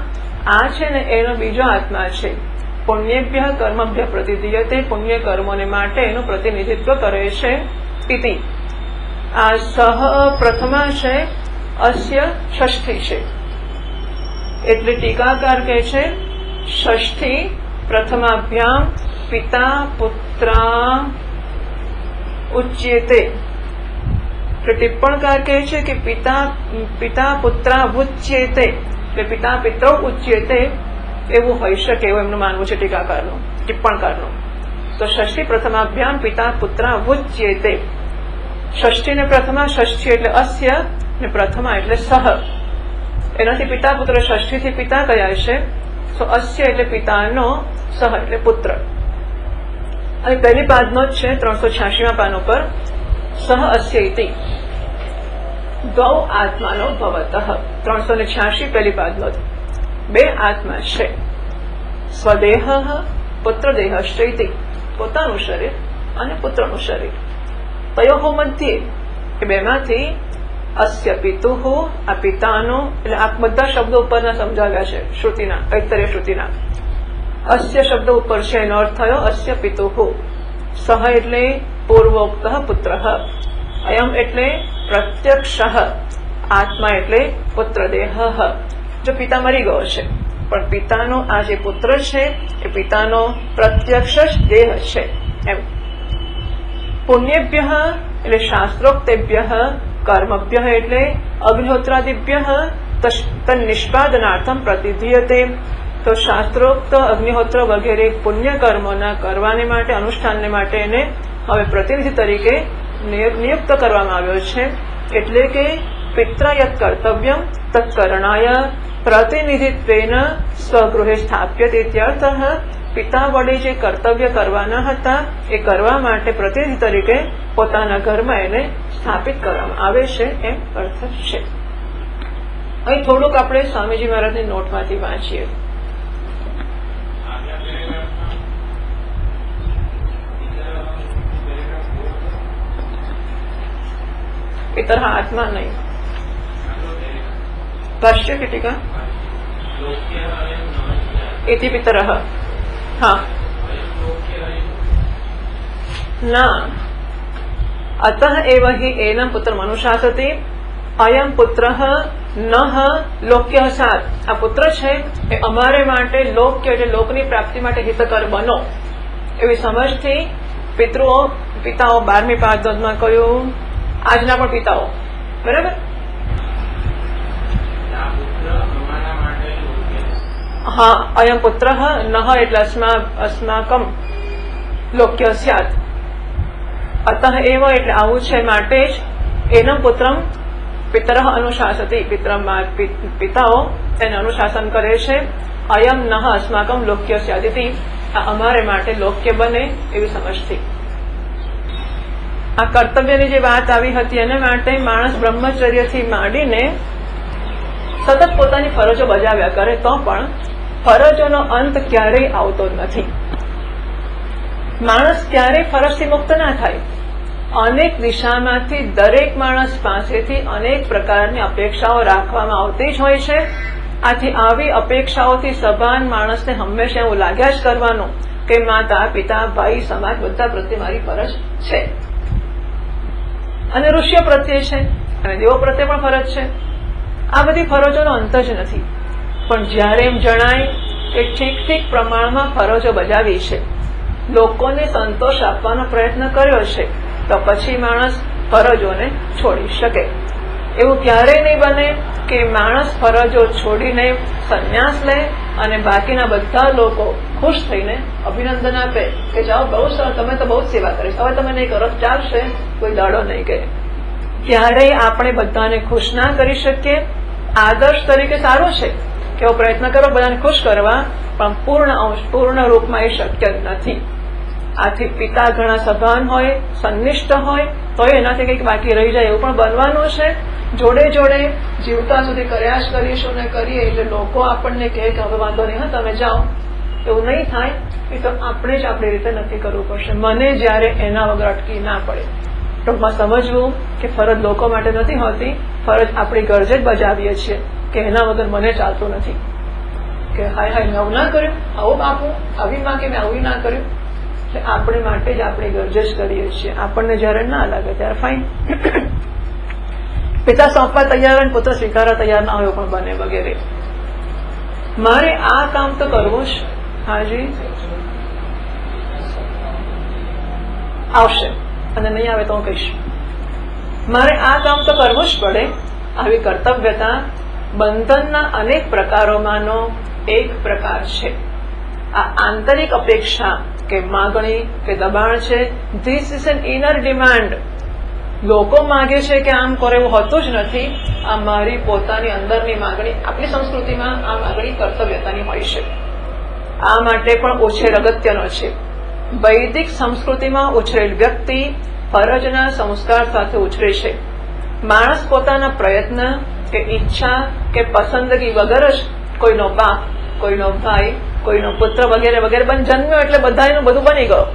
આ છે ને એનો બીજો આત્મા છે, પુણ્યેભ્ય કર્મભ્ય પ્રતિધીયતે, પુણ્ય કર્મોને માટે એનું પ્રતિનિધિત્વ કરે છે ઇતિ। આ સહ પ્રથમા છે, અસ્ય ષષ્ઠી છે, એટલે ટીકાકાર કહે છે ષષ્ઠી પ્રથમાભ્યામ પિતા પુત્રા ઉચ્યતે। ટિપ્પણકાર કહે છે કે પિતા પુત્રા ઉચ્યતે, એટલે પિતા પિતૃ ઉચ્યતે એવું હોઈ શકે એવું એમનું માનવું છે ટીકાકારનું, ટિપ્પણકારનું। તો ષષ્ઠી પ્રથમાભ્યામ પિતા પુત્રા ઉચ્યતે, ષષ્ઠી ને પ્રથમા, ષષ્ઠી એટલે અસ્ય ને પ્રથમા એટલે સહ, એનાથી પિતા પુત્ર ષષ્ઠીથી પિતા કયા છે, તો અસ્ય એટલે પિતાનો, સહ એટલે પુત્ર। અને પહેલી પાદનો જ છે 386મા પાન ઉપર, સહ અસ્ય ઇતિ દ્વૌ આત્માનો ભવતઃ, 386 પહેલી પાદનો, બે આત્મા છે, સ્વદેહ પુત્ર દેહશ્ચ ઇતિ, પોતાનું શરીર અને પુત્રનું શરીર, તયોઃ મધ્યે એ બેમાંથી અસ્ય પિતુઃ, આ પિતાનો, એટલે આ બધા શબ્દો ઉપરના સમજાવ્યા છે શ્રુતિના, ઐતરેય શ્રુતિના, અસ્ય શબ્દ ઉપર છે એનો અર્થ થયો અસ્ય પિતુઃ, સહ એટલે પૂર્વોક્ત પુત્ર, અયમ એટલે પ્રત્યક્ષ, આત્મા એટલે પુત્ર દેહ, જો પિતા મરી ગયો છે પણ પિતાનો આ જે પુત્ર છે એ પિતાનો પ્રત્યક્ષ દેહ છે એમ। પુણ્યેભ્ય એટલે શાસ્ત્રોક્તેભ્ય, કર્મભ્ય એટલે અગ્નિહોત્રાદિભ્ય તન્નિષ્પાદનાર્થમ પ્રતિધીયતે, તો શાસ્ત્રોક્ત અગ્નિહોત્ર વગેરે પુણ્ય કર્મોના કરવાને માટે, અનુષ્ઠાનને માટે એને હવે પ્રતિનિધિ તરીકે નિયુક્ત કરવામાં આવ્યો છે, એટલે કે પિત્રયત કર્તવ્યમ તત્કરણાય પ્રતિનિધિત્વેન સ્વગૃહે સ્થાપ્યતે ઇત્યર્થ। પિતા વડે જે કર્તવ્ય કરવાના હતા એ કરવા માટે પ્રતિનિધિ તરીકે પોતાના ઘરમાં એને સ્થાપિત કરવામાં આવે છે એમ અર્થ છે। અહીં થોડુંક આપણે સ્વામીજી મહારાજની નોટમાંથી વાંચીએ। पितर आत्मा नहीं, भाष्य की टीका इति पितरः, हाँ न अतः एव हि एनं पुत्रम् अनुशासति, अयम पुत्रः नः लोक्यः सात्, आ पुत्र છે એ અમારે માટે લોક્ય એટલે લોકની પ્રાપ્તિ માટે હિતકર બનો એવી સમજથી પિતાઓ 12મી પાદમાં કહ્યું, આજના પણ પિતાઓ, બરાબર, હા, અયમ પુત્ર નહ એટલે અસ્માકમ લોક્ય સ્યાત, અતઃ એવ એટલે આવું છે માટે જ, એનમ પુત્રમ પિતરઃ અનુશાસતી, પિતાઓ એને અનુશાસન કરે છે, અયમ નહ અસ્માકમ લોક્ય સ્યાદિતિ, આ અમારે માટે લોક્ય બને એવી સમજથી। આ કર્તવ્યની જે વાત આવી હતી એના માટે માણસ બ્રહ્મચર્યથી માંડીને સતત પોતાની ફરજો બજાવ્યા કરે તો પણ ફરજોનો અંત ક્યારેય આવતો નથી, માણસ ક્યારેય ફરજથી મુક્ત ના થાય। અનેક દિશામાંથી દરેક માણસ પાસેથી અનેક પ્રકારની અપેક્ષાઓ રાખવામાં આવતી જ હોય છે। આથી આવી અપેક્ષાઓથી સભાન માણસને હંમેશા એવું લાગ્યા જ કરવાનું કે માતા પિતા ભાઈ સમાજ બધા પ્રત્યે મારી ફરજ છે, અને ઋષિઓ પ્રત્યે છે અને દેવો પ્રત્યે પણ ફરજ છે। આ બધી ફરજોનો અંત જ નથી, પણ જ્યારે એમ જણાય કે ઠીક ઠીક પ્રમાણમાં ફરજો બજાવી છે, લોકોને સંતોષ આપવાનો પ્રયત્ન કર્યો છે, તો પછી માણસ ફરજોને છોડી શકે। એવું ક્યારેય નહીં બને કે માણસ ફરજો છોડીને સંન્યાસ લે અને બાકીના બધા લોકો ખુશ થઈને અભિનંદન આપે કે જાઓ બહુ સરસ, તમે તો બહુ જ સેવા કરી, હવે તમે નહીં કરો ચાલશે, કોઈ દાડો નહીં કહે। ક્યારેય આપણે બધાને ખુશ ના કરી શકીએ। આદર્શ તરીકે સારો છે કે એવો પ્રયત્ન કરો બધાને ખુશ કરવા, પણ પૂર્ણ રૂપમાં એ શક્ય નથી। આથી પિતા ઘણા સભાન હોય, સંનિષ્ઠ હોય, તો એનાથી કંઈક બાકી રહી જાય એવું પણ બનવાનું છે. જોડે જોડે જીવતા સુધી કર્યા જ કરીશું ને કરીએ એટલે લોકો આપણને કહે કે હવે વાંધો નહીં, હા તમે જાઓ, એવું નહીં થાય. એ તો આપણે જ આપણી રીતે નક્કી કરવું પડશે. મને જ્યારે એના વગર અટકી ના પડે. ટૂંકમાં સમજવું કે ફરજ લોકો માટે નથી હોતી, ફરજ આપણી ગરજે જ બજાવીએ છીએ કે એના વગર મને ચાલતું નથી. કે હાય મેં આવું ના કર્યું, આવું બાપુ આવી માં કે મેં આવું ના કર્યું. એટલે આપણે માટે જ આપણી ગરજે જ કરીએ છીએ. આપણને જયારે ના લાગે ત્યારે ફાઇન. પિતા સોંપવા તૈયાર હોય, પુત્ર સ્વીકારવા તૈયાર ના હોય પણ બને વગેરે. મારે આ કામ તો કરવું જ. હાજી આવશે અને નહીં આવે તો હું કહીશ. મારે આ કામ તો કરવું જ પડે. આવી કર્તવ્યતા બંધનના અનેક પ્રકારોમાંનો એક પ્રકાર છે. આ આંતરિક અપેક્ષા કે માગણી કે દબાણ છે. This is an inner demand. લોકો માગે છે કે આમ કરે એવું હોતું જ નથી. આ મારી પોતાની અંદરની માગણી. આપણી સંસ્કૃતિમાં આ માગણી કર્તવ્યતાની હોય છે. આ માટે પણ ઉછેર અગત્યનો છે. વૈદિક સંસ્કૃતિમાં ઉછરેલ વ્યક્તિ ફરજના સંસ્કાર સાથે ઉછરે છે. માણસ પોતાના પ્રયત્ન કે ઈચ્છા કે પસંદગી વગર જ કોઈનો બાપ, કોઈનો ભાઈ, કોઈનો પુત્ર વગેરે વગેરે બન જન્મ્યો એટલે બધા એનું બધું બની ગયો.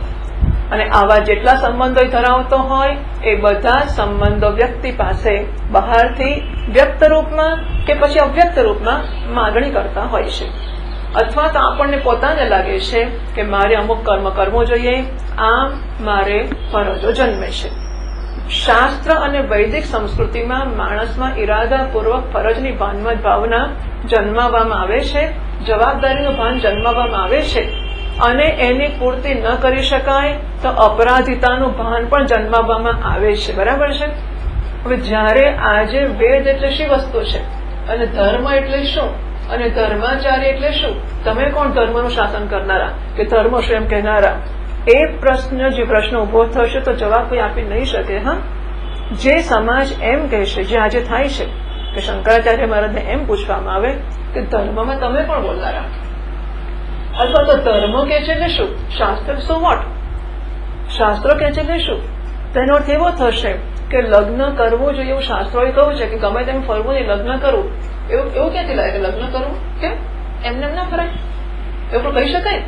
અને આવા જેટલા સંબંધો ધરાવતો હોય એ બધા સંબંધો વ્યક્તિ પાસે બહારથી વ્યક્ત રૂપમાં કે પછી અવ્યક્ત રૂપમાં માગણી કરતા હોય છે. અથવા તો આપણને પોતાને લાગે છે કે મારે અમુક કર્મ કરવો જોઈએ, આમ મારે ફરજો જન્મે છે. શાસ્ત્ર અને વૈદિક સંસ્કૃતિમાં માણસમાં ઈરાદાપૂર્વક ફરજની ભાવના જન્માવવામાં આવે છે, જવાબદારીનું ભાન જન્માવવામાં આવે છે. અને એની પૂર્તિ ન કરી શકાય તો અપરાધિતાનું ભાન પણ જન્માવવામાં આવે છે. બરાબર છે. હવે જ્યારે આજે વેદ એટલે શી વસ્તુ છે અને ધર્મ એટલે શું અને ધર્માચાર્ય એટલે શું, તમે કોણ ધર્મનું શાસન કરનારા કે ધર્મ શું એમ કહેનારા, એ પ્રશ્ન ઉભો થશે તો જવાબ કોઈ આપી નહીં શકે. હા, જે સમાજ એમ કહેશે, જે આજે થાય છે કે શંકરાચાર્ય મહારાજને એમ પૂછવામાં આવે કે ધર્મમાં તમે કોણ બોલનારા, અથવા તો ધર્મ કે છે એટલે શું, શાસ્ત્ર સો વોટ, શાસ્ત્રો કે છે એટલે શું. તેનો અર્થ એવો થશે કે લગ્ન કરવું જોઈએ એવું શાસ્ત્રોએ કહ્યું છે કે ગમે તેમ ફરવું નહીં, લગ્ન કરવું. એવું ક્યાંથી લાગે કે લગ્ન કરવું? કેમ એમને એમ ના ફરાય? એવું કહી શકાય?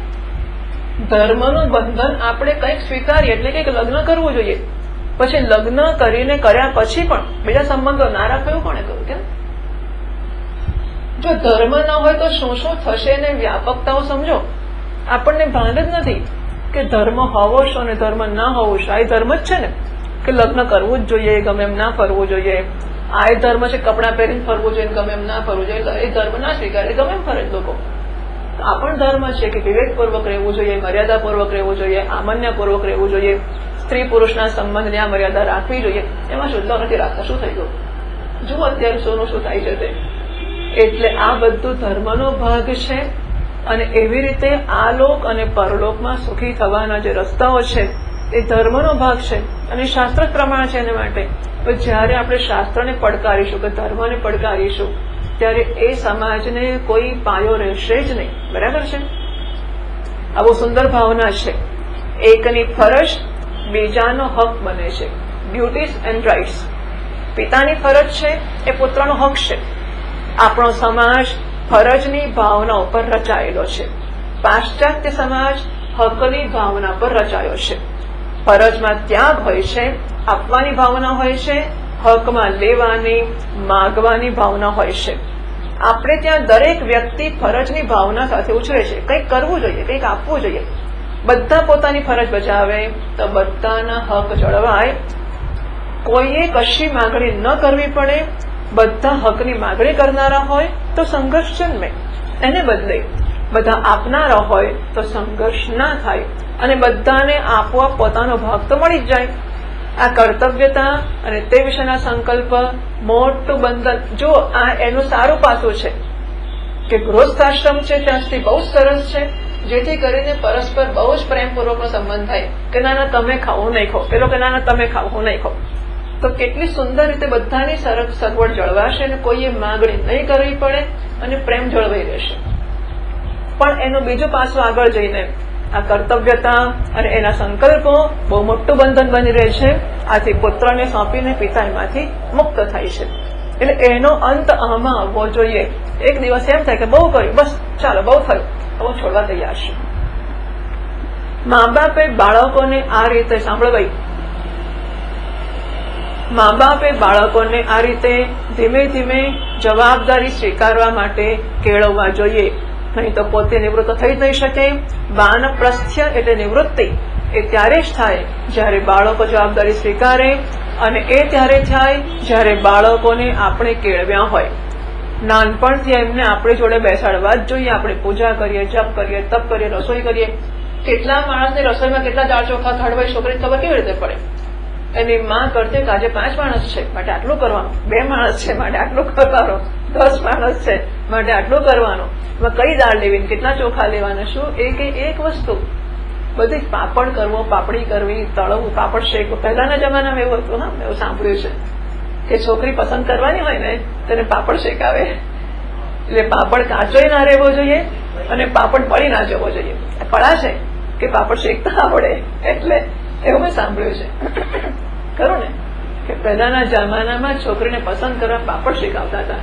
ધર્મનું બંધન આપણે કંઈક સ્વીકારીએ એટલે કંઈક લગ્ન કરવું જોઈએ. પછી લગ્ન કરીને કર્યા પછી પણ બીજા સંબંધો ના રાખવા એવું કોણે કહ્યું? કેમ? જો ધર્મ ના હોય તો શું શું થશે ને વ્યાપકતાઓ સમજો. આપણને ભાન જ નથી કે ધર્મ હોવો શું અને ધર્મ ના હોવો શું. આ ધર્મ જ છે ને કે લગ્ન કરવું જ જોઈએ, ગમે એમ ના ફરવું જોઈએ. આ ધર્મ છે કપડાં પહેરીને ફરવું જોઈએ, ગમે એમ ના ફરવું જોઈએ. એ ધર્મ ના સ્વીકારે, ગમે એમ ફરે લોકો. આ પણ ધર્મ છે કે વિવેકપૂર્વક રહેવું જોઈએ, મર્યાદાપૂર્વક રહેવું જોઈએ, આમન્યપૂર્વક રહેવું જોઈએ, સ્ત્રી પુરુષના સંબંધની આ મર્યાદા રાખવી જોઈએ. એમાં શુદ્ધ નથી રાખતા. શું થઈ ગયું? જુઓ અત્યારે શું થાય છે તે. એટલે આ બધું ધર્મનો ભાગ છે. અને એવી રીતે આ લોક અને પરલોકમાં સુખી થવાના જે રસ્તાઓ છે એ ધર્મનો ભાગ છે અને શાસ્ત્ર પ્રમાણ છે. એને માટે તો જયારે આપણે શાસ્ત્રને પડકારીશું કે ધર્મને પડકારીશું ત્યારે એ સમાજને કોઈ પાયો રહેશે જ નહીં. બરાબર છે. આ બહુ સુંદર ભાવના છે. એકની ફરજ બીજાનો હક બને છે. Duties and rights. પિતાની ફરજ છે એ પુત્રનો હક છે. આપણો સમાજ ફરજની ભાવના ઉપર રચાયેલો છે. પાશ્ચાત્ય સમાજ હકની ભાવના પર રચાયો છે. ફરજમાં ત્યાગ હોય છે, આપવાની ભાવના હોય છે, હકમાં લેવાની, માગવાની ભાવના હોય છે. આપણે ત્યાં દરેક વ્યક્તિ ફરજની ભાવના સાથે ઉછરે છે. કંઈક કરવું જોઈએ, કંઈક આપવું જોઈએ. બધા પોતાની ફરજ બજાવે તો બધાના હક જળવાય. કોઈએ કશી માગણી ન કરવી પડે. બધા હકની માગણી કરનારા હોય તો સંઘર્ષ જન્મે. એને બદલે બધા આપનારા હોય તો સંઘર્ષ ના થાય અને બધાને આપોઆપ પોતાનો ભાગ તો મળી જ જાય. આ કર્તવ્યતા અને તે વિશેના સંકલ્પ મોટું બંધન. જો આ એનું સારું પાસું છે કે ગૃહસ્થાશ્રમ છે ત્યાં સુધી બહુ સરસ છે, જેથી કરીને પરસ્પર બહુ જ પ્રેમપૂર્વકનો સંબંધ થાય કે નાના તમે ખાઓ હું નહીં ખાઓ, પેલો કે નાના તમે ખાઓ હું નહીં ખાઓ. તો કેટલી સુંદર રીતે બધાની સગવડ જળવાશે અને કોઈએ માગણી નહીં કરવી પડે અને પ્રેમ જળવાઈ રહેશે. પણ એનું બીજું પાસું આગળ જઈને આ કર્તવ્યતા અને એના સંકલ્પો બહુ મોટું બંધન બની રહે છે. આથી પુત્રને સોંપીને પિતા એમાંથી મુક્ત થાય છે. એટલે એનો અંત આમાં આવવો જોઈએ. એક દિવસ એમ થાય કે બહુ કર્યું, બસ ચાલો બહુ થયું, હું છોડવા તૈયાર છું. મા બાપે બાળકોને આ રીતે સાંભળો ભાઈ, મા બાપે બાળકોને આ રીતે ધીમે ધીમે જવાબદારી સ્વીકારવા માટે કેળવવા જોઈએ. નહીં તો પોતે નિવૃત્ત થઈ જ નહીં શકે. વાનપ્રસ્થ્ય એટલે નિવૃત્તિ એ ત્યારે જ થાય જ્યારે બાળકો જવાબદારી સ્વીકારે, અને એ ત્યારે થાય જ્યારે બાળકોને આપણે કેળવ્યા હોય. નાનપણથી એમને આપણી જોડે બેસાડવા જ જોઈએ. આપણે પૂજા કરીએ, જપ કરીએ, તપ કરીએ, રસોઈ કરીએ. કેટલા માણસની રસોઈમાં કેટલા દાળ ચોખા ખાડવાય છોકરીને ખબર કેવી રીતે પડે? એની માં કરતી કે આજે 5 માણસ છે માટે આટલું કરવાનું, 2 માણસ છે માટે આટલું કરવાનું, 10 માણસ છે માટે આટલું કરવાનું, કઈ દાળ લેવી, કેટલા ચોખા લેવાના, શું એક વસ્તુ. બધી પાપડ કરવો, પાપડી કરવી, તળવું, પાપડ શેકવું. પહેલાના જમાનામાં એવું હતું. હા, એવું સાંભળ્યું છે કે છોકરી પસંદ કરવાની હોય ને તેને પાપડ શેકાવે. એટલે પાપડ કાચોય ના રહેવો જોઈએ અને પાપડ પડી ના જવો જોઈએ. પડા છે કે પાપડ શેકતા આવડે, એટલે એવું મેં સાંભળ્યું છે. ખરું ને કે પહેલાના જમાનામાં છોકરીને પસંદ કરવા પાપડ શેકાવતા હતા.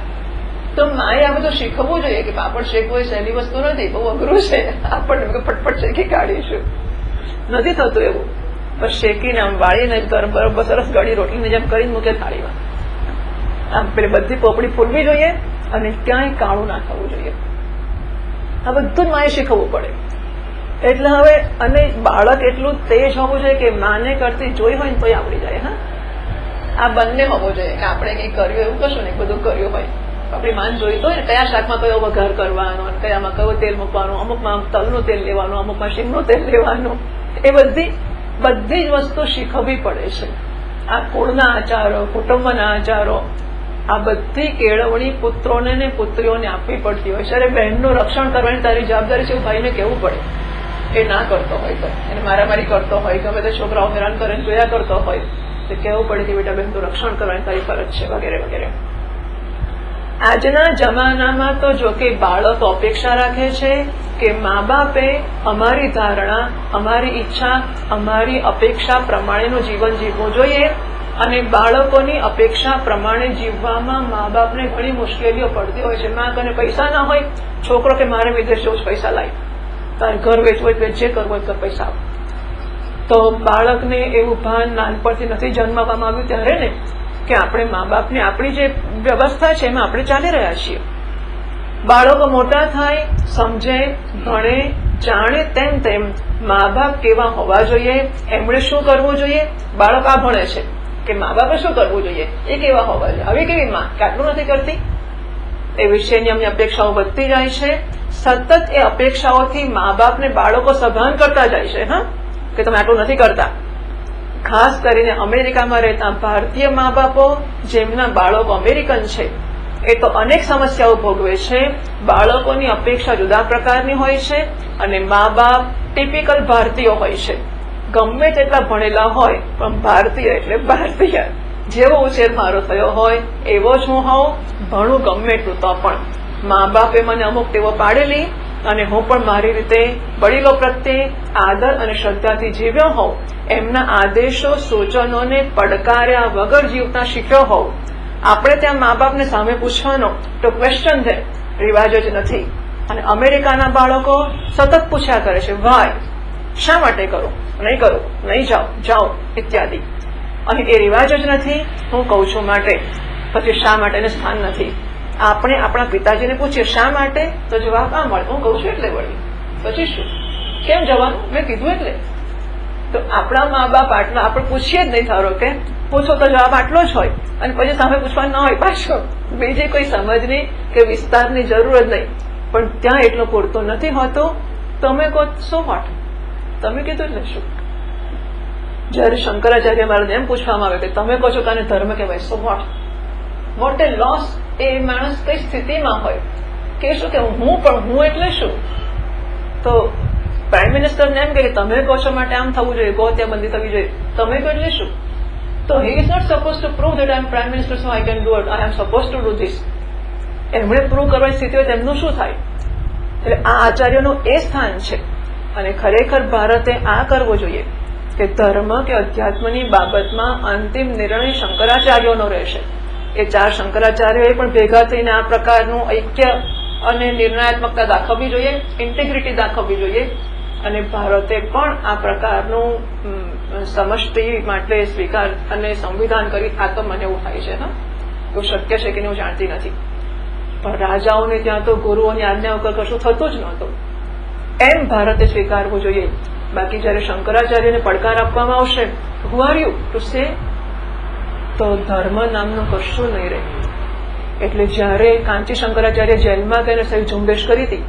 તો માએ આ બધું શીખવવું જોઈએ કે પાપડ શેકવું એ સહેલી વસ્તુ નથી, બહુ અઘરું છે. આપણને ફટફટ શેકી કાઢીશું. નથી થતું એવું. બસ શેકીને આમ વાળીને બરોબર સરસ ગળી રોટલીને જેમ કરીને મૂકે થાળીમાં. આમ પેલી બધી પોપડી ફૂલવી જોઈએ અને ક્યાંય કાળું ના થવું જોઈએ. આ બધું જ માએ શીખવવું પડે. એટલે હવે અને બાળક એટલું તેજ હોવું જોઈએ કે માને કરતી જોઈ હોય ને તોય આવડી જાય. હા, આ બંને હોવું જોઈએ કે આપણે કંઈ કર્યું એવું કશું ને બધું કર્યું હોય. આપણી માન જોઈતો હોય ને કયા શાકમાં કયો વઘાર કરવાનો, કયામાં કયો તેલ મૂકવાનું, અમુકમાં તલનું તેલ લેવાનું, અમુકમાં શીંગનું તેલ લેવાનું, એ બધી જ વસ્તુ શીખવવી પડે છે. આ કુળના આચારો, કુટુંબના આચારો, આ બધી કેળવણી પુત્રોને ને પુત્રીઓને આપવી પડતી હોય છે. અરે બહેનનું રક્ષણ કરવાની તારી જવાબદારી છે એવું ભાઈને કહેવું પડે. એ ના કરતો હોય તો, એને મારામારી કરતો હોય, ગમે તે છોકરાઓ હેરાન કરે જોયા કરતો હોય તો કહેવું પડે કે બેટા બહેનનું રક્ષણ કરવાની તારી ફરજ છે, વગેરે વગેરે. આજના જમાનામાં તો જો કે બાળક અપેક્ષા રાખે છે કે મા બાપે અમારી ધારણા, અમારી ઈચ્છા, અમારી અપેક્ષા પ્રમાણેનું જીવન જીવવું જોઈએ. અને બાળકોની અપેક્ષા પ્રમાણે જીવવામાં મા બાપને ઘણી મુશ્કેલીઓ પડતી હોય છે. માં કને પૈસા ના હોય, છોકરો કે મારે વિદેશ જવું પૈસા લાવી, તારે ઘર વેચવું હોય જે કરવું હોય તો પૈસા આપ. તો બાળકને એવું ભાન નાનપણથી નથી જન્મવામાં આવ્યું ત્યારે ને કે આપણે મા બાપને આપણી જે વ્યવસ્થા છે એમાં આપણે ચાલી રહ્યા છીએ. બાળકો મોટા થાય, સમજે, ભણે, જાણે તેમ તેમ મા બાપ કેવા હોવા જોઈએ, એમણે શું કરવું જોઈએ. બાળક આ ભણે છે કે મા બાપે શું કરવું જોઈએ, એ કેવા હોવા જોઈએ. આવી કેવી માં કે આટલું નથી કરતી, એ વિશેની અમને અપેક્ષાઓ વધતી જાય છે. સતત એ અપેક્ષાઓથી મા બાપને બાળકો સભાન કરતા જાય છે. હા, કે તમે આટલું નથી કરતા. ખાસ કરીને અમેરિકામાં રહેતા ભારતીય મા બાપો જેમના બાળકો અમેરિકન છે એ તો અનેક સમસ્યાઓ ભોગવે છે. બાળકોની અપેક્ષા જુદા પ્રકારની હોય છે અને મા બાપ ટિપિકલ ભારતીય હોય છે. ગમે તેટલા ભણેલા હોય પણ ભારતીય એટલે ભારતીય. જેવો ઉછેર મારો થયો હોય એવો જ હું હોઉં, ભણું ગમે એટલું તો પણ. મા બાપે મને અમુક ટેવો પાડેલી અને હું પણ મારી રીતે વડીલો પ્રત્યે આદર અને શ્રદ્ધાથી જીવ્યો હોઉં. એમના આદેશો સૂચનોને પડકાર્યા વગર જીવતા શીખ્યો હોઉં. આપણે ત્યાં મા બાપને સામે પૂછવાનો તો ક્વેશ્ચન છે, રિવાજ જ નથી. અને અમેરિકાના બાળકો સતત પૂછ્યા કરે છે, વાય, શા માટે કરું, નહીં કરું, નહીં જાઓ ઇત્યાદિ. અને એ રિવાજ જ નથી, હું કઉ છું માટે. પછી શા માટેને સ્થાન નથી. આપણે આપણા પિતાજીને પૂછીએ શા માટે, તો જવાબ આ મળે, હું કઉ છું એટલે વળી. પછી શું, કેમ જવાનું, મેં કીધું એટલે. તો આપણા મા બાપ આટલા આપણે પૂછીએ જ નહીં. ધારો કે પૂછો તો જવાબ આટલો જ હોય અને પછી સામે પૂછવા ના હોય પાછો. બીજી કોઈ સમજની કે વિસ્તારની જરૂર જ નહીં. પણ ત્યાં એટલું પૂરતું નથી હોતું. તમે કહો શું માટે, તમે કીધું એટલે શું. જયારે શંકરાચાર્ય મહારાજ એમ પૂછવામાં આવે કે તમે કહો છો કે આને ધર્મ કહેવાય, સો વોટ એ લોસ. એ માણસ કઈ સ્થિતિમાં હોય કે શું કે હું એટલે શું. તો પ્રાઇમ મિનિસ્ટરને એમ કે તમે કહો છો માટે આમ થવું જોઈએ, ત્યાં બંધી થવી જોઈએ, તમે કહો એટલે શું. તો he is not suppose to prove that I am prime minister, so I can do it, I am suppose to do this. એમણે પ્રૂવ કરવાની સ્થિતિ હોય તેમનું શું થાય. એટલે આ આચાર્યનું એ સ્થાન છે. અને ખરેખર ભારતે આ કરવો જોઈએ કે ધર્મ કે અધ્યાત્મની બાબતમાં અંતિમ નિર્ણય શંકરાચાર્યોનો રહેશે. એ 4 શંકરાચાર્યોએ પણ ભેગા થઈને આ પ્રકારનું ઐક્ય અને નિર્ણયાત્મકતા દાખવવી જોઈએ, ઇન્ટિગ્રિટી દાખવવી જોઈએ. અને ભારતે પણ આ પ્રકારનું સમષ્ટિ માટે સ્વીકાર અને સંવિધાન કરી. આ તો મને એવું થાય છે, એવું શક્ય છે કે હું જાણતી નથી, પણ રાજાઓને ત્યાં તો ગુરુઓની આજ્ઞા વગર કશું થતું જ નહોતું. એમ ભારતે સ્વીકારવું જોઈએ. બાકી જયારે શંકરાચાર્યને પડકાર આપવામાં આવશે, who are you to say, તો ધર્મ નામનું કશું નહીં રહે. એટલે જયારે કાંચી શંકરાચાર્ય જેલમાં ગઈને સહી ઝુંબેશ કરી હતી,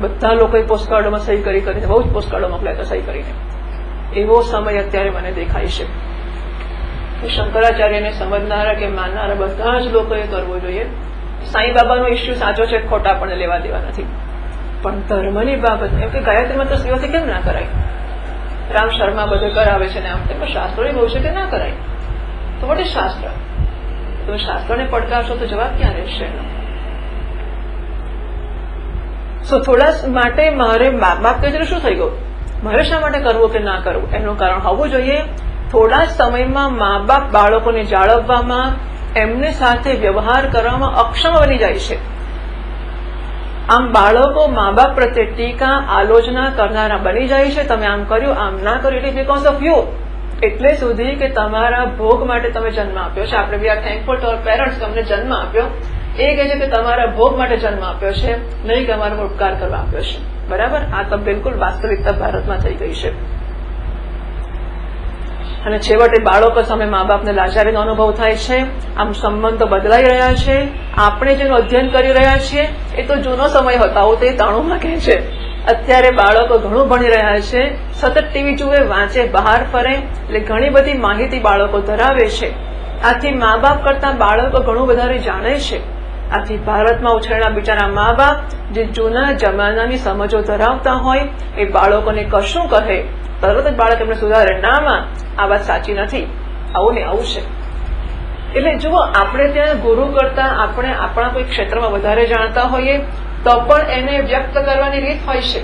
બધા લોકોએ પોસ્ટકાર્ડોમાં સહી કરીને, બહુ જ પોસ્ટકાર્ડો મોકલ્યા હતા સહી કરીને, એવો સમય અત્યારે મને દેખાય છે. શંકરાચાર્યને સમજનારા કે માનનારા બધા જ લોકોએ કરવો જોઈએ. સાંઈ બાબાનો ઇસ્યુ સાચો છે, ખોટા પણ લેવા દેવા નથી, પણ ધર્મની બાબત એમ કે ગાયત્રીમાં તો સ્ત્રીઓથી કેમ ના કરાય? રામ શર્મા બધે કરાવે છે ને આમ તેમ, શાસ્ત્રોએ બહુ છે કે ના કરાય. તો વોટ ઇઝ શાસ્ત્ર? તમે શાસ્ત્રને પડકારશો તો જવાબ ક્યાં રહેશે? થોડા માટે મારે મા બાપ કે શું થઈ ગયું, મારે શા માટે કરવું કે ના કરવું, એનું કારણ હોવું જોઈએ. થોડા સમયમાં મા બાપ બાળકોને જાળવવામાં, એમની સાથે વ્યવહાર કરવામાં અક્ષમ બની જાય છે. આમ બાળકો મા બાપ પ્રત્યે ટીકા આલોચના કરનારા બની જાય છે. તમે આમ કર્યું, આમ ના કર્યું, it is because of you. એટલે સુધી કે તમારા ભોગ માટે તમે જન્મ આપ્યો છે. આપણે we are thankful to our parents, તમને જન્મ આપ્યો. એ કહે છે કે તમારા ભોગ માટે જન્મ આપ્યો છે, નહીં કે અમારો ઉપકાર કરવા આપ્યો છે. બરાબર? આ તો બિલકુલ વાસ્તવિકતા ભારતમાં થઈ ગઈ છે. અને છેવટે બાળકો સામે મા બાપને લાચારીનો અનુભવ થાય છે. આમ સંબંધો બદલાઈ રહ્યા છે. આપણે જેનું અધ્યયન કરી રહ્યા છીએ એ તો જૂનો સમય હતો, આવું તે 93માં કહે છે. અત્યારે બાળકો ઘણું ભણી રહ્યા છે, સતત ટીવી જુએ, વાંચે, બહાર ફરે, એટલે ઘણી બધી માહિતી બાળકો ધરાવે છે. આથી મા બાપ કરતા બાળકો ઘણું વધારે જાણે છે. આથી ભારતમાં ઉછરેલા બિચારા મા બાપ જે જૂના જમાનાની સમજો ધરાવતા હોય, એ બાળકોને કશું કહે તરત જ બાળક એમને સુધારે, નામાં આ વાત સાચી નથી, આવું ને આવું છે. એટલે જુઓ, આપણે ત્યાં ગુરુ કરતા આપણે આપણા કોઈ ક્ષેત્રમાં વધારે જાણતા હોઈએ તો પણ એને વ્યક્ત કરવાની રીત હોય છે.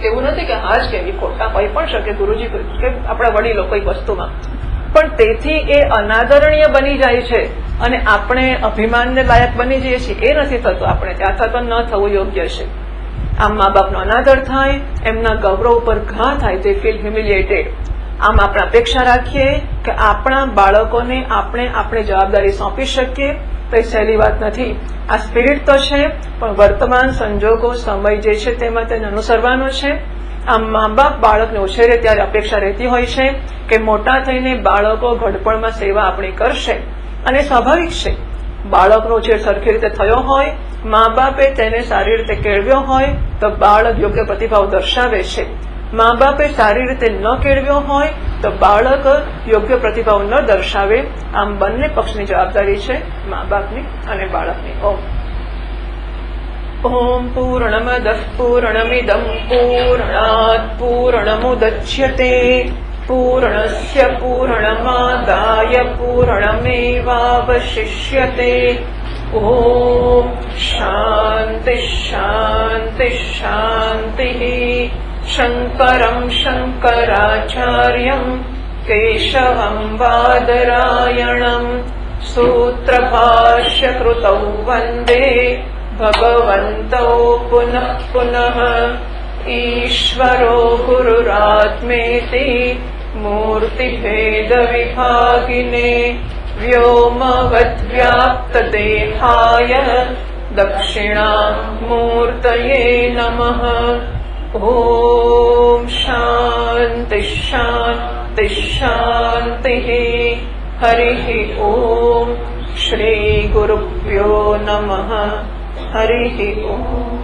એવું નથી કે હા જ કેવી, ખોટા હોય પણ શકે ગુરુજી કે આપણા વડીલો કોઈ વસ્તુમાં, પણ તેથી એ અનાદરણીય બની જાય છે અને આપણે અભિમાનને લાયક બની જઈએ છીએ. એ નથી થતું, આપણે ત્યાં થતો ન થવું યોગ્ય છે. આમ મા બાપનો અનાદર થાય, એમના ગૌરવ ઉપર ઘા થાય, તે ફીલ હ્યુમિલિએટેડ. આમ આપણે અપેક્ષા રાખીએ કે આપણા બાળકોને આપણે જવાબદારી સોંપી શકીએ તો એ સહેલી વાત નથી. આ સ્પિરિટ તો છે, પણ વર્તમાન સંજોગો, સમય જે છે તેમાં તેને અનુસરવાનો છે. આમ મા બાપ બાળકને ઉછેરે ત્યારે અપેક્ષા રહેતી હોય છે કે મોટા થઈને બાળકો ઘડપણમાં સેવા આપણી કરશે, અને સ્વાભાવિક છે. બાળકનો ઉછેર સરખી રીતે થયો હોય, મા બાપે તેને સારી રીતે કેળવ્યો હોય તો બાળક યોગ્ય પ્રતિભાવ દર્શાવે છે. મા બાપે સારી રીતે ન કેળવ્યો હોય તો બાળક યોગ્ય પ્રતિભાવ ન દર્શાવે. આમ બંને પક્ષની જવાબદારી છે, મા બાપની અને બાળકની. ઓમ પૂર્ણમદઃ પૂર્ણમિદં પૂર્ણાત પૂર્ણમુદચ્યતે પૂર્ણસ્ય પૂર્ણમાદાય પૂર્ણમેવાવશિષ્યતે. ઓમ શાંતિ શાંતિ શાંતિ. શંકરં શંકરાચાર્યં કેશવં બાદરાયણં સૂત્રભાષ્યકૃતૌ વંદે ભગવन्तौ પુનઃ પુનઃ. ઈશ્વરો ગુરુરાત્મેતિ મૂર્તિભેદવિભાગિને વ્યોમવદ્વ્યાપ્તદેહાય દક્ષિણામૂર્તયે નમઃ. ઓમ શાંતિ શાંતિ શાંતિ. હરિઃ ઓમ. શ્રી ગુરુભ્યો નમઃ. હરિઃ ઓમ.